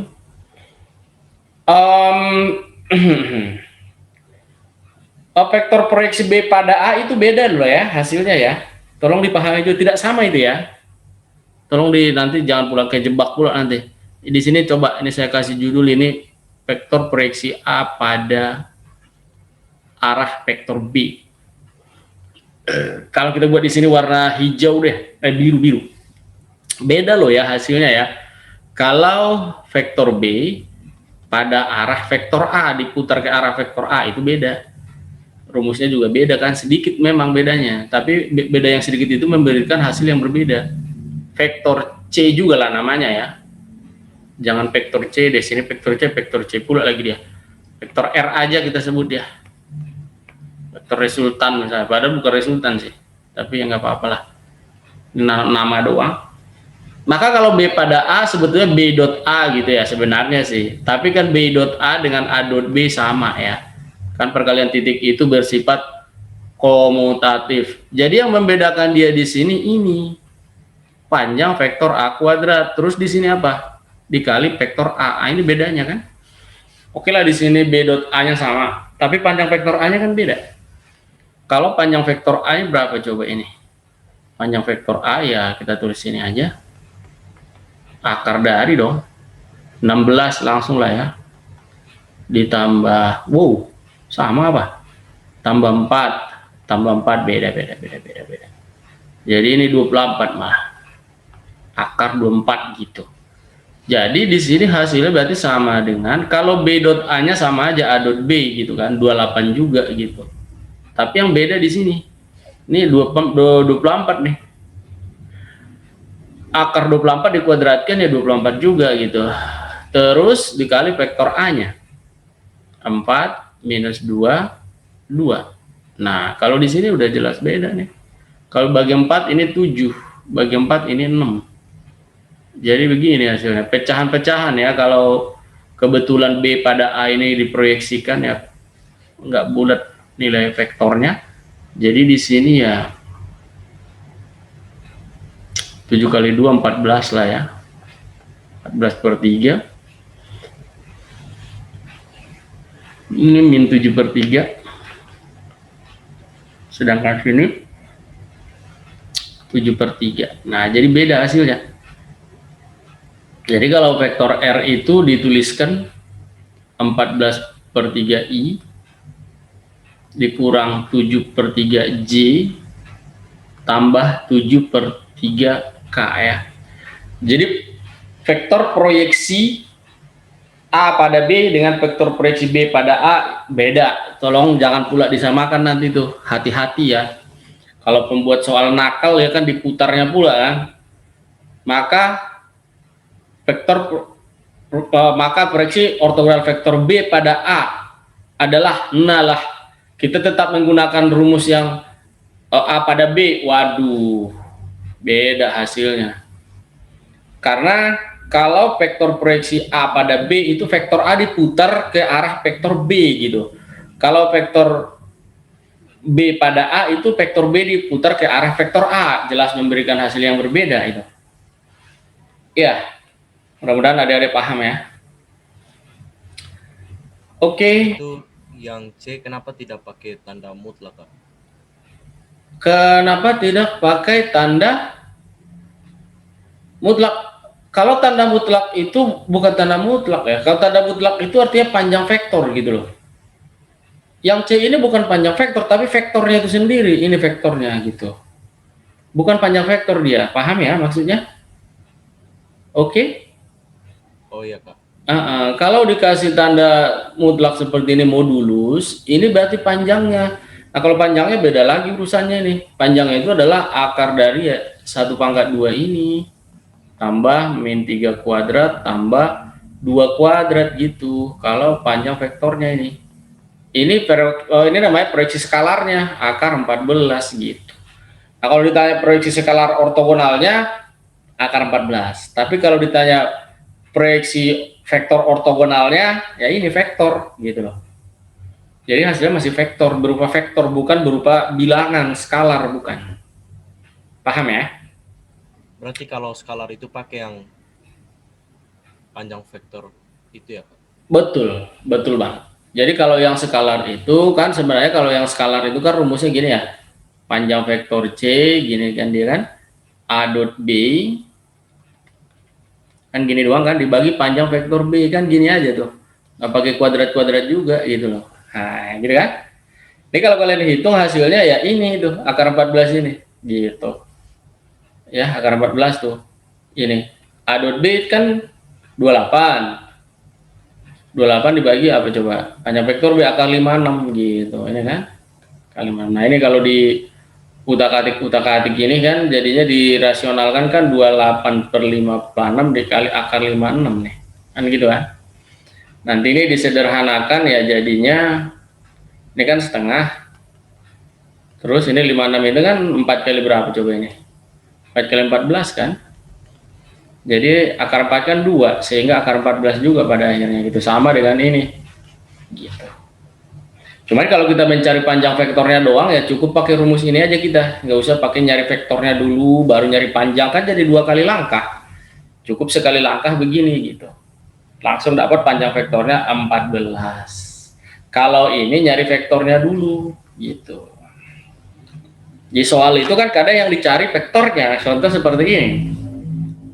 A: Vektor proyeksi B pada A itu beda loh ya hasilnya ya. Tolong dipahami itu, tidak sama itu ya. Tolong nanti jangan pula kejebak pula nanti. Di sini coba ini saya kasih judul ini vektor proyeksi A pada arah vektor B. Kalau kita buat di sini warna hijau deh, biru-biru. Beda loh ya hasilnya ya. Kalau vektor B pada arah vektor A diputar ke arah vektor A itu beda. Rumusnya juga beda kan, sedikit memang bedanya. Tapi beda yang sedikit itu memberikan hasil yang berbeda. Vektor C juga lah namanya ya. Jangan vektor C deh, sini vektor C pula lagi dia. Vektor R aja kita sebut ya. Vektor resultan misalnya, padahal bukan resultan sih. Tapi ya nggak apa-apalah. Nama doang. Maka kalau B pada A sebetulnya B dot A gitu ya sebenarnya sih. Tapi kan B dot A dengan A dot B sama ya. Kan perkalian titik itu bersifat komutatif. Jadi yang membedakan dia di sini ini panjang vektor A kuadrat. Terus di sini apa? Dikali vektor A. Ini bedanya kan? Oke lah di sini B dot A-nya sama, tapi panjang vektor A-nya kan beda. Kalau panjang vektor A-nya berapa coba ini? Panjang vektor A ya kita tulis sini aja. Akar dari dong. 16 langsung lah ya. Ditambah, wow, sama apa? Tambah 4. Tambah 4 beda. Jadi ini 24 malah. Akar 24 gitu. Jadi di sini hasilnya berarti sama dengan kalau B dot A-nya sama aja A dot B gitu kan, 28 juga gitu. Tapi yang beda di sini. Ini 24 nih. Akar 24 dikuadratkan ya 24 juga gitu. Terus dikali vektor A-nya. 4 minus 2 2. Nah, kalau di sini udah jelas beda nih. Kalau bagi 4 ini 7, bagi 4 ini 6. Jadi begini hasilnya, pecahan-pecahan ya. Kalau kebetulan B pada A ini diproyeksikan ya nggak bulat nilai vektornya. Jadi di sini ya 7 kali 2 14 lah ya. 14/3. Ini min 7/3. Sedangkan sini 7/3. Nah, jadi beda hasilnya. Jadi kalau vektor R itu dituliskan 14/3I dikurang 7/3J tambah 7/3K ya. Jadi vektor proyeksi A pada B dengan vektor proyeksi B pada A beda. Tolong jangan pula disamakan nanti tuh. Hati-hati ya. Kalau pembuat soal nakal ya kan diputarnya pula kan. Maka proyeksi ortogonal vektor B pada A adalah nalah. Kita tetap menggunakan rumus yang A pada B. Waduh, beda hasilnya. Karena kalau vektor proyeksi A pada B itu vektor A diputar ke arah vektor B gitu. Kalau vektor B pada A itu vektor B diputar ke arah vektor A, jelas memberikan hasil yang berbeda itu. Ya, mudah-mudahan adik-adik paham ya. Oke.
B: Itu yang C kenapa tidak pakai tanda mutlak, Kak?
A: Kenapa tidak pakai tanda mutlak? Kalau tanda mutlak itu bukan tanda mutlak ya. Kalau tanda mutlak itu artinya panjang vektor gitu loh. Yang C ini bukan panjang vektor, tapi vektornya itu sendiri. Ini vektornya gitu. Bukan panjang vektor dia. Paham ya maksudnya? Oke?
B: Oh iya, Kak.
A: Kalau dikasih tanda mutlak seperti ini modulus, ini berarti panjangnya. Nah, kalau panjangnya beda lagi urusannya nih. Panjangnya itu adalah akar dari 1/2 ini. Tambah min 3 kuadrat tambah 2 kuadrat gitu. Kalau panjang vektornya ini. Ini namanya proyeksi skalarnya, akar 14 gitu. Nah, kalau ditanya proyeksi skalar ortogonalnya, akar 14. Tapi kalau ditanya proyeksi vektor ortogonalnya, ya ini vektor gitu loh. Jadi hasilnya masih vektor, berupa vektor, bukan berupa bilangan, skalar, bukan. Paham ya?
B: Berarti kalau skalar itu pakai yang panjang vektor itu ya, Kak?
A: Betul, betul Bang. Jadi kalau yang skalar itu kan sebenarnya kalau yang skalar itu kan rumusnya gini ya. Panjang vektor C, gini kan dia kan. A dot B, kan gini doang kan, dibagi panjang vektor B, kan gini aja tuh. Nggak pakai kuadrat-kuadrat juga gitu loh. Nah, gitu kan. Ini kalau kalian hitung hasilnya ya ini tuh, akar 14 ini. Gitu. Ya, akar 14 tuh. Ini. A dot B kan 28. 28 dibagi apa coba? Panjang vektor B akar 56 gitu. Ini kan. Akar 56. Nah, ini kalau di utak-atik ini kan jadinya dirasionalkan kan 28/56 dikali akar 56 nih. Kan gitu kan. Nanti ini disederhanakan ya jadinya ini kan setengah. Terus ini 56 itu kan 4 kali berapa coba ini? 4 kali 14 kan? Jadi akar 4 kan 2, sehingga akar 14 juga pada akhirnya gitu. Sama dengan ini. Gitu. Cuman kalau kita mencari panjang vektornya doang ya cukup pakai rumus ini aja kita. Nggak usah pakai nyari vektornya dulu, baru nyari panjang, kan jadi 2 kali langkah. Cukup sekali langkah begini gitu. Langsung dapat panjang vektornya 14. Kalau ini nyari vektornya dulu gitu. Di soal itu kan kadang yang dicari vektornya, contoh seperti ini.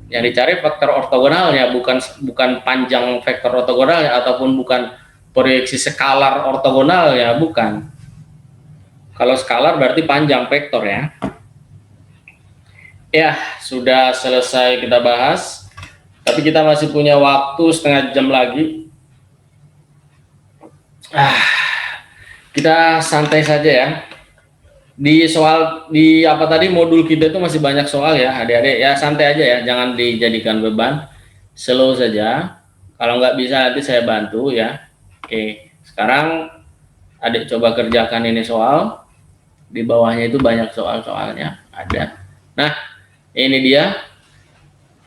A: Yang dicari vektor ortogonalnya, bukan panjang vektor ortogonalnya, ataupun bukan proyeksi skalar ortogonalnya, bukan. Kalau skalar berarti panjang vektor ya. Ya, sudah selesai kita bahas. Tapi kita masih punya waktu setengah jam lagi. Kita santai saja ya. Di soal di apa tadi modul kita itu masih banyak soal ya adik-adik, ya santai aja ya, jangan dijadikan beban, slow saja. Kalau nggak bisa nanti saya bantu ya. Oke, sekarang adik coba kerjakan ini soal. Di bawahnya itu banyak soal-soalnya ada. Nah, ini dia.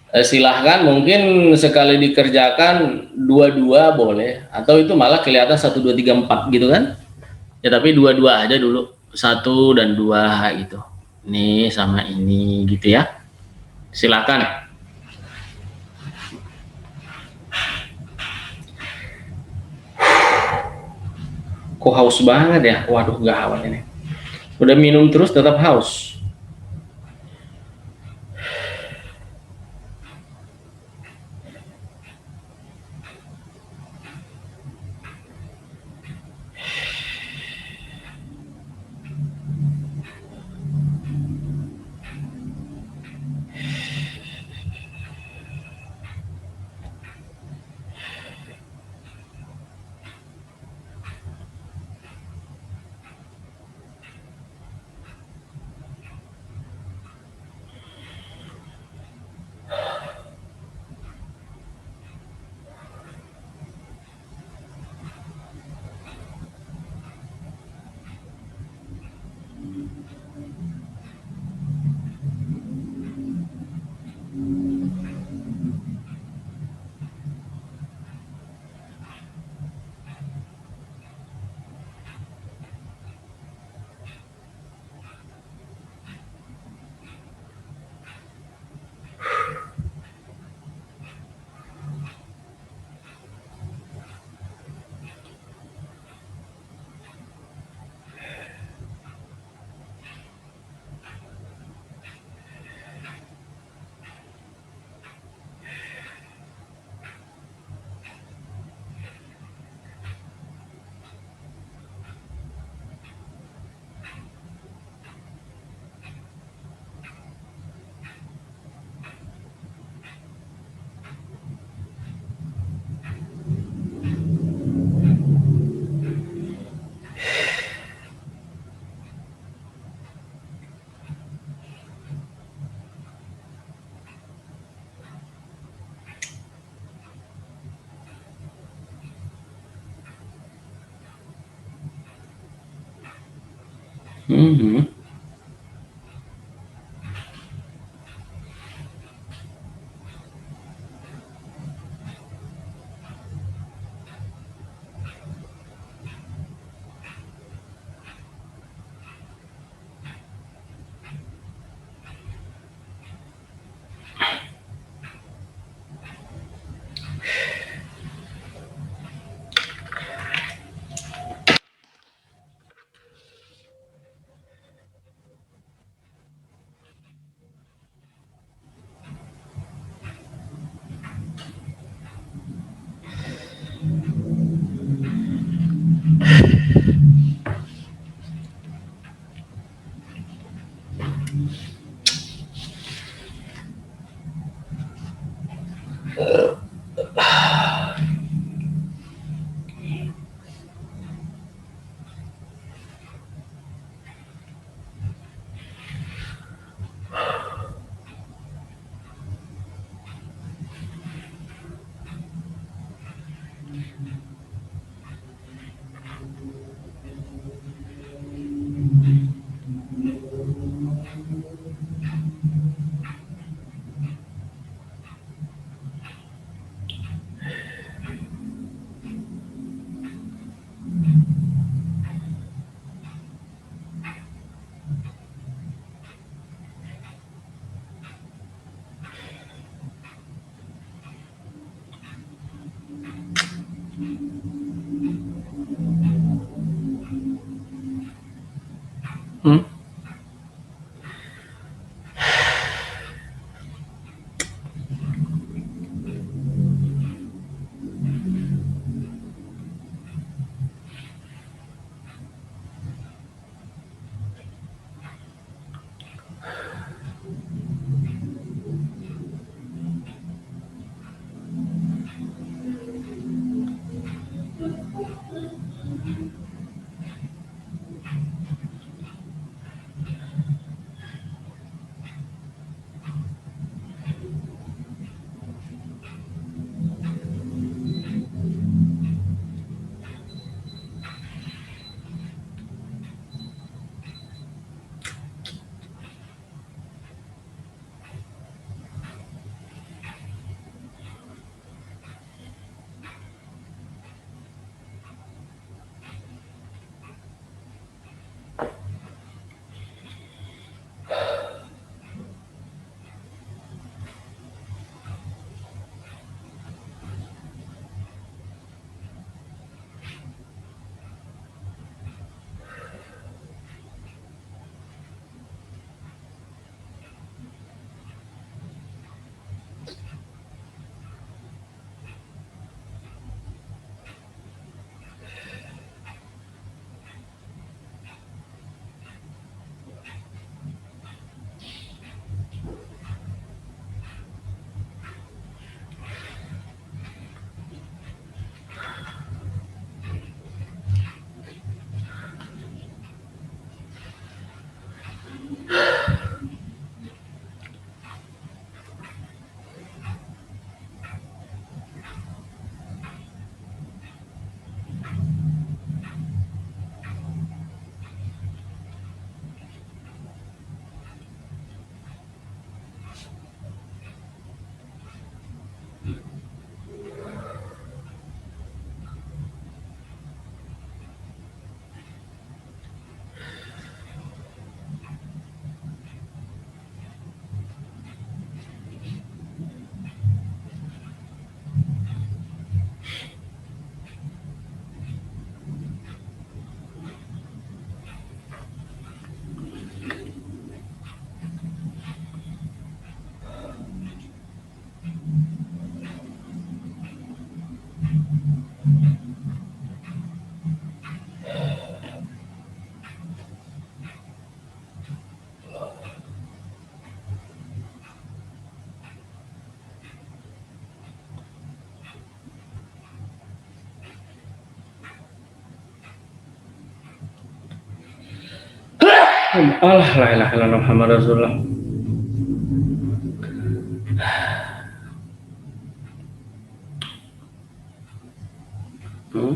A: Silahkan, mungkin sekali dikerjakan dua-dua boleh, atau itu malah kelihatan 1 2 3 4 gitu kan ya, tapi dua-dua aja dulu, 1 dan 2 gitu, ini sama ini gitu ya. Silakan. Kok haus banget ya, waduh gawat ini, udah minum terus tetap haus. Hmm. Allah, la ilaha illallah Muhammad Rasulullah. Hmm?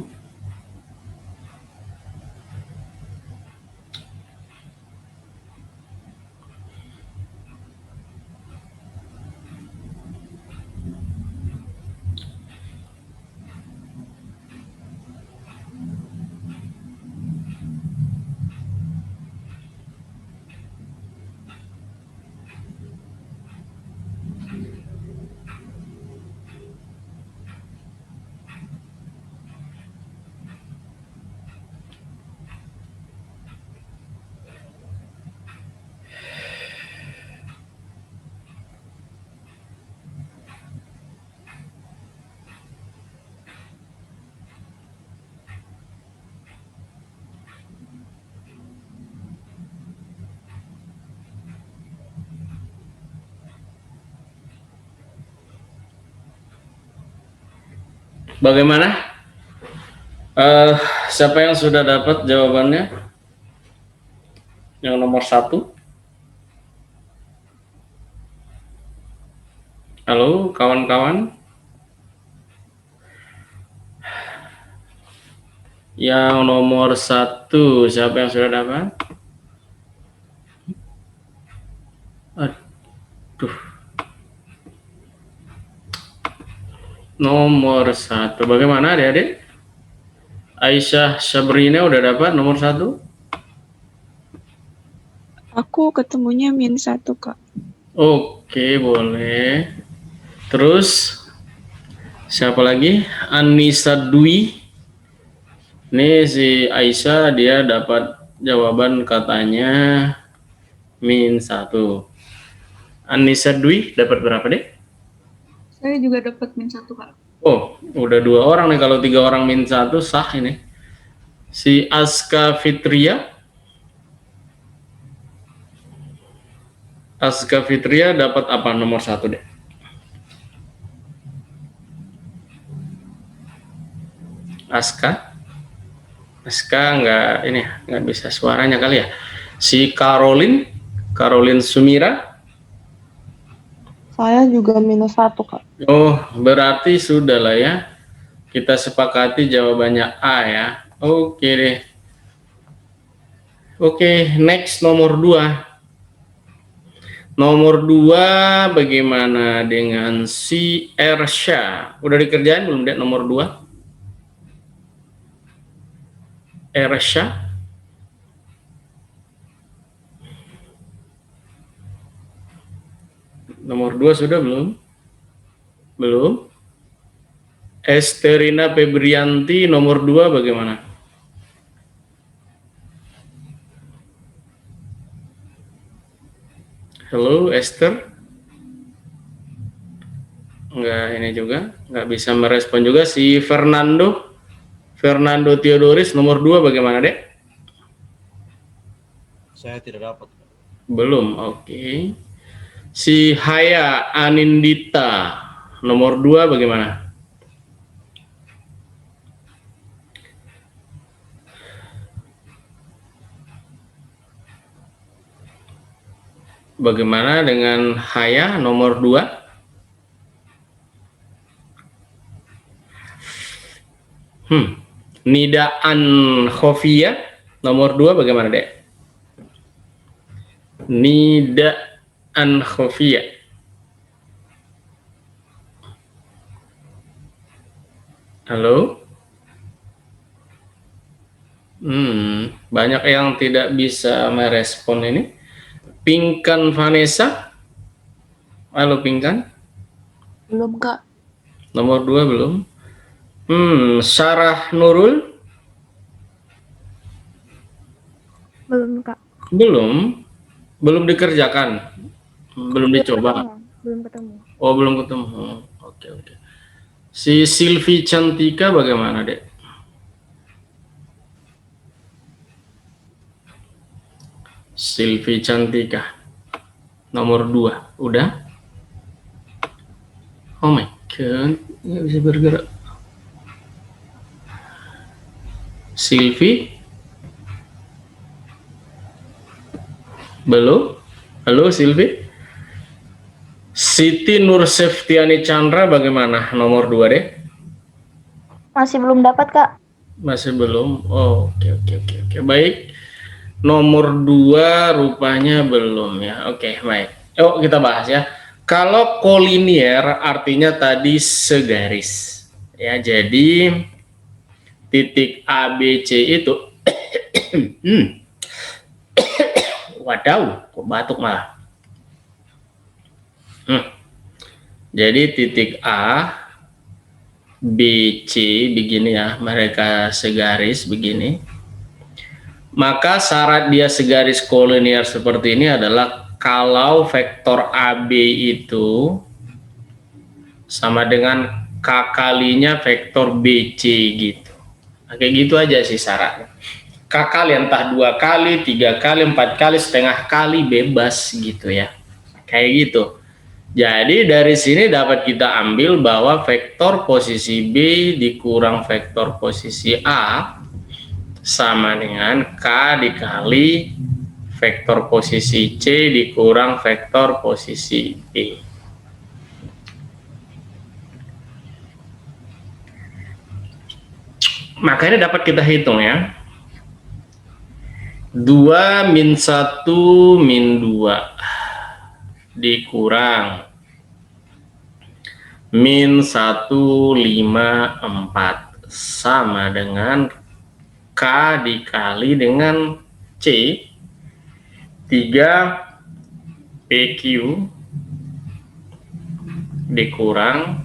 A: Bagaimana? Siapa yang sudah dapat jawabannya? Yang nomor 1. Halo, kawan-kawan. Yang nomor 1, siapa yang sudah dapat? Aduh. Nomor 1. Bagaimana adik-adik? Aisyah Sabrina udah dapat nomor 1?
C: Aku ketemunya -1, Kak.
A: Oke, boleh. Terus siapa lagi? Anissa Dwi. Ini si Aisyah, dia dapat jawaban katanya -1. Anissa Dwi dapat berapa, Dek?
C: Saya juga dapat -1, Kak.
A: Oh, udah 2 orang nih. Kalau 3 orang -1 sah ini. Si Aska Fitria. Aska Fitria dapat apa nomor 1, Dek? Aska nggak bisa suaranya kali ya. Si Caroline Sumira.
C: Saya juga -1, Kak.
A: Oh, berarti sudah lah ya. Kita sepakati jawabannya A ya. Oke deh. Oke, next nomor 2. Nomor 2 bagaimana dengan si Ersha? Udah dikerjain belum, Dek, nomor 2? Ersha? Nomor 2 sudah belum? Belum? Esterina Febrianti nomor 2 bagaimana? Halo Esther? Enggak, ini juga nggak bisa merespon juga. Si Fernando Theodoris nomor 2 bagaimana, Dek?
B: Saya tidak dapat.
A: Belum, oke. Si Haya Anindita nomor 2 bagaimana? Bagaimana dengan Haya nomor 2? Nida Khofia nomor 2 bagaimana, Dek? Nida Khofia. Halo? Banyak yang tidak bisa merespon ini. Pinkan Vanessa. Halo Pinkan.
C: Belum, Kak.
A: Nomor 2 belum. Sarah Nurul.
C: Belum, Kak.
A: Belum dikerjakan. Belum dicoba.
C: Belum ketemu.
A: Oh, belum ketemu. Oke. Si Silvi Cantika bagaimana, Dek? Silvi Cantika nomor 2 udah? Oh my god, nggak bisa bergerak. Silvi Belum? Halo Silvi? Siti Nur Septiani Chandra bagaimana? Nomor 2 deh.
C: Masih belum dapat, Kak.
A: Masih belum? Oh, oke. Baik. Nomor 2 rupanya belum ya. Oke, baik. Yuk kita bahas ya. Kalau kolinier artinya tadi segaris. Ya, jadi titik A, B, C itu wadaw, kok batuk malah. Jadi titik A, B, C begini ya, mereka segaris begini. Maka syarat dia segaris kolinier seperti ini adalah kalau vektor AB itu sama dengan K kalinya vektor BC gitu. Nah, kayak gitu aja sih syaratnya. K kali entah 2 kali, 3 kali, 4 kali, setengah kali bebas gitu ya. Kayak gitu. Jadi dari sini dapat kita ambil bahwa vektor posisi B dikurang vektor posisi A sama dengan K dikali vektor posisi C dikurang vektor posisi B. Makanya dapat kita hitung ya. 2 min 1 min 2 dikurang min 1, 5, 4 sama dengan K dikali dengan C 3 PQ dikurang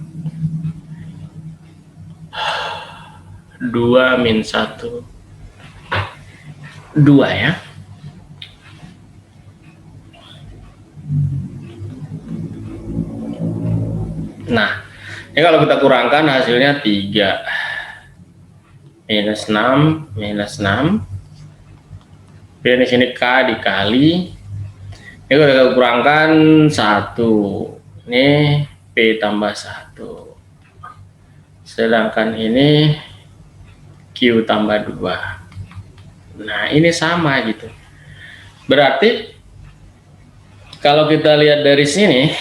A: 2 min 1 2 ya. Nah, ini kalau kita kurangkan hasilnya 3 minus 6 minus 6. Kemudian di sini K dikali. Ini kalau kita kurangkan 1. Ini P tambah 1. Sedangkan ini Q tambah 2. Nah, ini sama gitu. Berarti kalau kita lihat dari sini,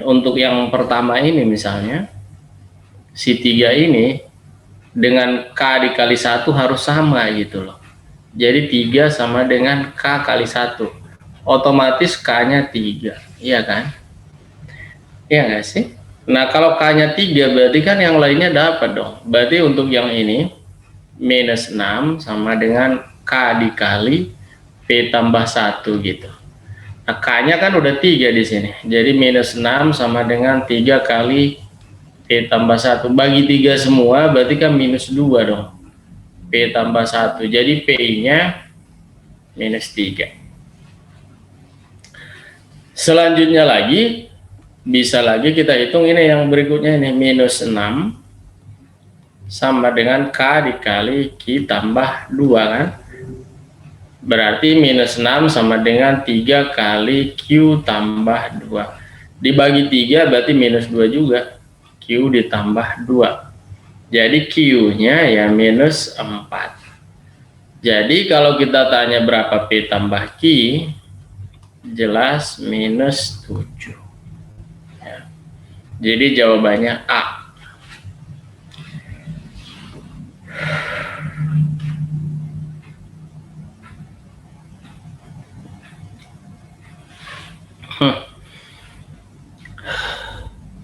A: untuk yang pertama ini misalnya, si 3 ini dengan K dikali 1 harus sama gitu loh. Jadi 3 sama dengan K kali 1. Otomatis K-nya 3, iya kan? Iya nggak sih? Nah, kalau K-nya 3 berarti kan yang lainnya dapat dong. Berarti untuk yang ini, minus 6 sama dengan K dikali P tambah 1 gitu. Nah, K-nya kan udah 3 di sini. Jadi minus 6 sama dengan 3 kali P tambah 1. Bagi 3 semua berarti kan minus 2 dong. P tambah 1. Jadi P-nya minus 3. Selanjutnya lagi, bisa lagi kita hitung ini yang berikutnya ini. Minus 6 sama dengan K dikali Q tambah 2 kan. Berarti minus 6 sama dengan 3 kali Q tambah 2. Dibagi 3 berarti minus 2 juga. Q ditambah 2. Jadi Q-nya ya minus 4. Jadi kalau kita tanya berapa P tambah Q, jelas minus 7. Ya. Jadi jawabannya A.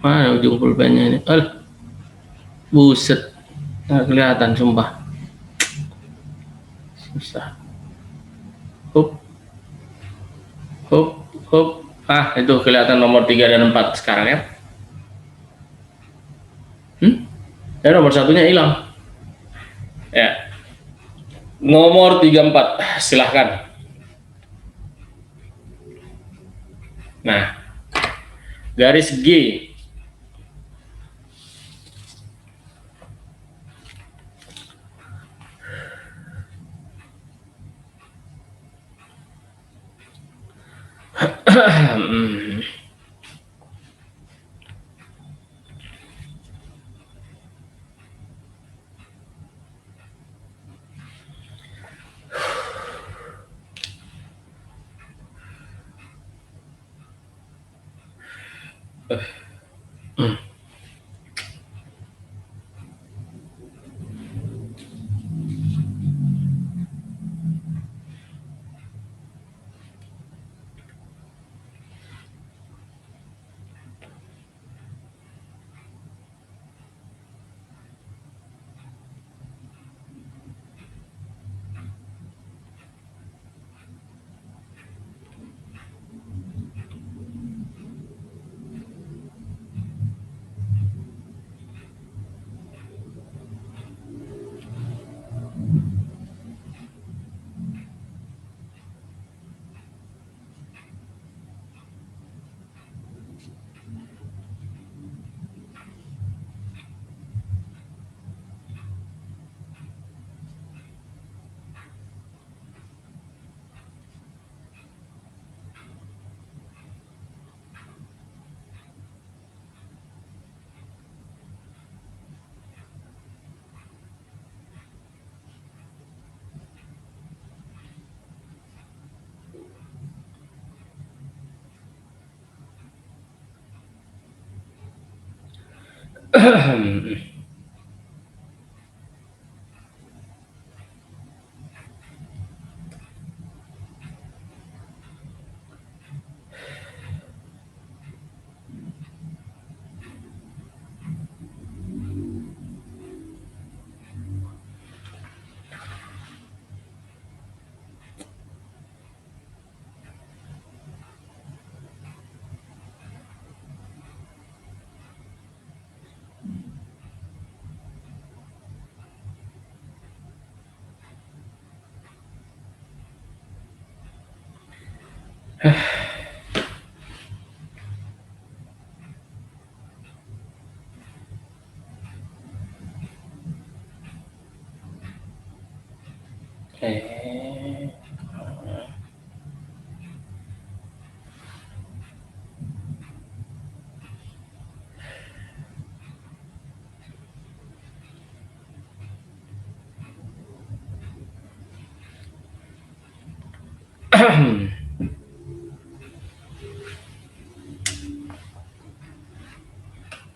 A: Mana ujung pulpennya ini? Buset, nggak kelihatan sumpah. Susah. Hup, hup, hup. Itu kelihatan nomor 3 dan 4 sekarang ya. Dan nomor satunya hilang. Ya. Nomor 34, silahkan. Nah, garis G. Eh,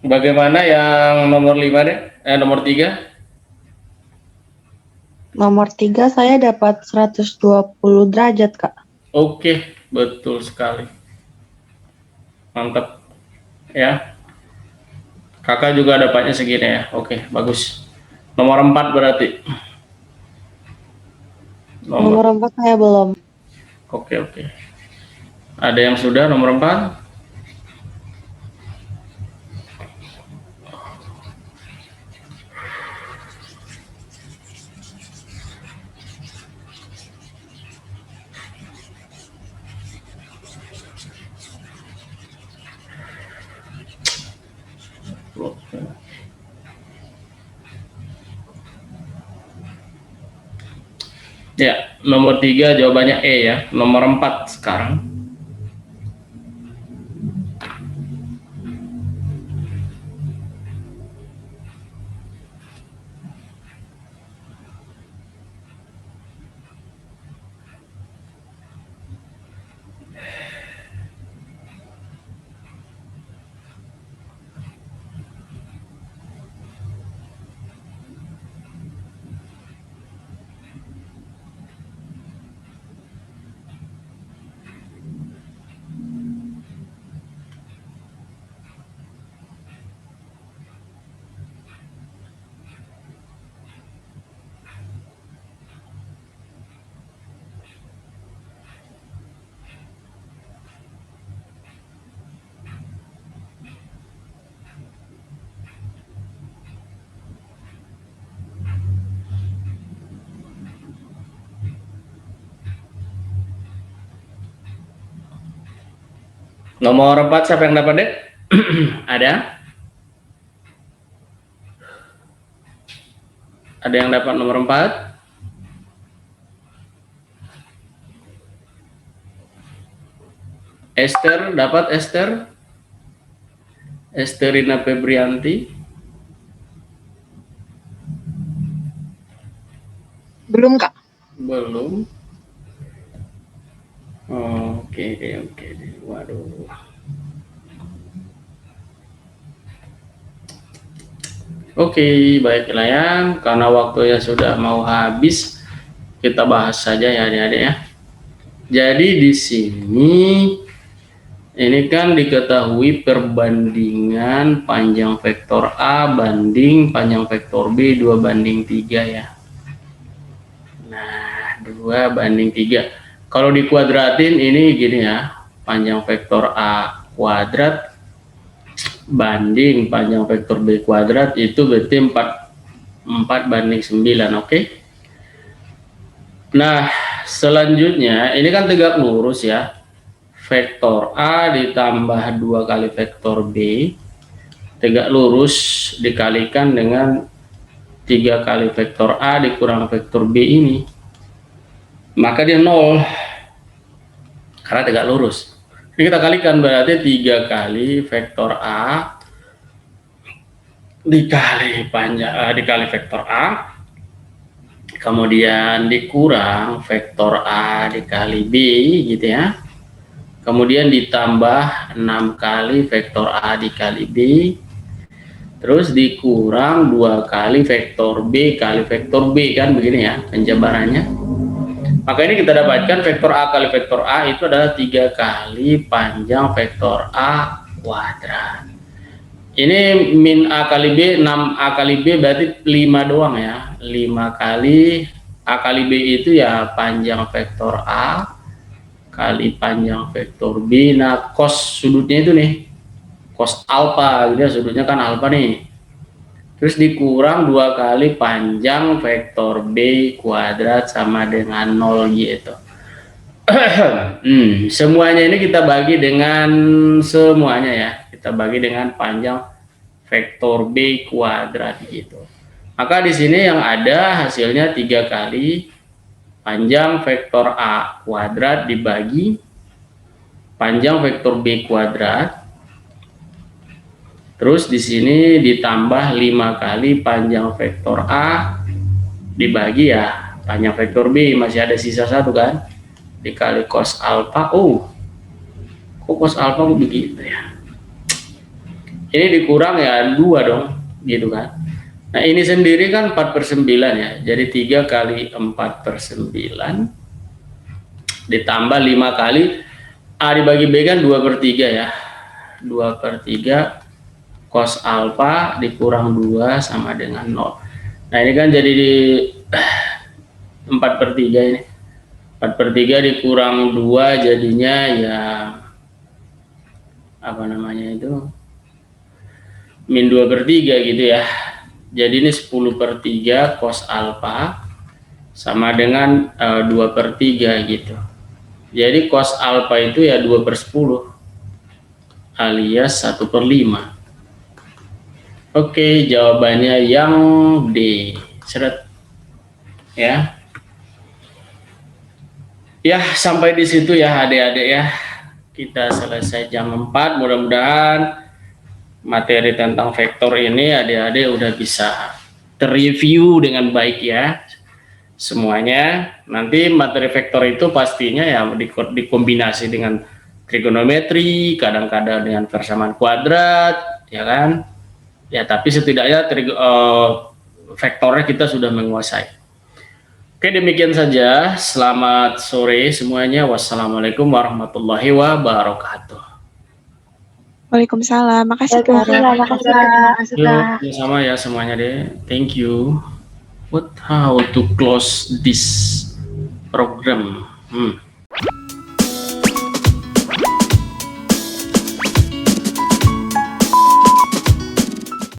A: Bagaimana yang nomor 5 deh? Nomor 3?
D: Nomor 3 saya dapat 120 derajat, Kak.
A: Oke, betul sekali. Mantap. Ya. Kakak juga dapatnya segini ya. Oke, bagus. Nomor 4 berarti.
D: Nomor 4 saya belum.
A: Oke. Ada yang sudah nomor 4? Ya, nomor 3 jawabannya E ya. Nomor 4 sekarang. Nomor 4 siapa yang dapat deh? Ada? Ada yang dapat nomor 4? Esther, dapat Esther? Esterina Febrianti?
D: Belum, Kak.
A: Belum. Oke. Waduh. Oke, baiklah ya. Karena waktunya sudah mau habis, kita bahas saja ya adik-adik ya. Jadi di sini ini kan diketahui perbandingan panjang vektor A banding panjang vektor B 2:3 ya. Nah, 2:3. Kalau dikuadratin ini gini ya, panjang vektor A kuadrat banding panjang vektor B kuadrat itu berarti 4:9, oke? Nah, selanjutnya ini kan tegak lurus ya. Vektor A ditambah 2 kali vektor B tegak lurus dikalikan dengan 3 kali vektor A dikurang vektor B ini, maka dia 0 karena tegak lurus. Ini kita kalikan berarti 3 kali vektor A dikali vektor A, kemudian dikurang vektor A dikali B gitu ya, kemudian ditambah 6 kali vektor A dikali B, terus dikurang 2 kali vektor B kali vektor B, kan begini ya penjabarannya. Maka ini kita dapatkan vektor A kali vektor A itu adalah 3 kali panjang vektor A kuadrat. Ini min A kali B, 6A kali B berarti 5 doang ya. 5 kali A kali B itu ya panjang vektor A kali panjang vektor B. Nah, cos sudutnya itu nih, cos alfa gitu ya, sudutnya kan alfa nih. Terus dikurang 2 kali panjang vektor B kuadrat sama dengan 0 gitu. Semuanya ini kita bagi dengan semuanya ya. Kita bagi dengan panjang vektor B kuadrat gitu. Maka di sini yang ada hasilnya 3 kali panjang vektor A kuadrat dibagi panjang vektor B kuadrat. Terus di sini ditambah 5 kali panjang vektor A dibagi ya panjang vektor B, masih ada sisa 1 kan, dikali cos alfa. Oh, kok cos alfa begitu ya, ini dikurang ya 2 dong gitu kan. Nah ini sendiri kan 4/9 ya, jadi 3 kali 4/9 ditambah 5 kali A dibagi B kan 2/3 ya, 2/3 cos alfa dikurang 2 sama dengan 0. Nah ini kan jadi di 4/3 ini, 4/3 dikurang 2 jadinya ya apa namanya itu, min 2/3 gitu ya. Jadi ini 10/3 cos alfa sama dengan 2/3 gitu. Jadi cos alfa itu ya 2/10 alias 1/5. Oke, jawabannya yang D. Seret. Ya. Ya, sampai di situ ya adik-adik ya. Kita selesai jam 4. Mudah-mudahan materi tentang vektor ini adik-adik udah bisa terreview dengan baik ya. Semuanya. Nanti materi vektor itu pastinya ya dikombinasi dengan trigonometri, kadang-kadang dengan persamaan kuadrat, ya kan? Ya, tapi setidaknya vektornya kita sudah menguasai. Oke, demikian saja. Selamat sore semuanya. Wassalamualaikum warahmatullahi wabarakatuh.
E: Waalaikumsalam. Makasih Kak.
C: Makasih Kak.
A: Yuk, sama ya semuanya deh. Thank you. How to close this program?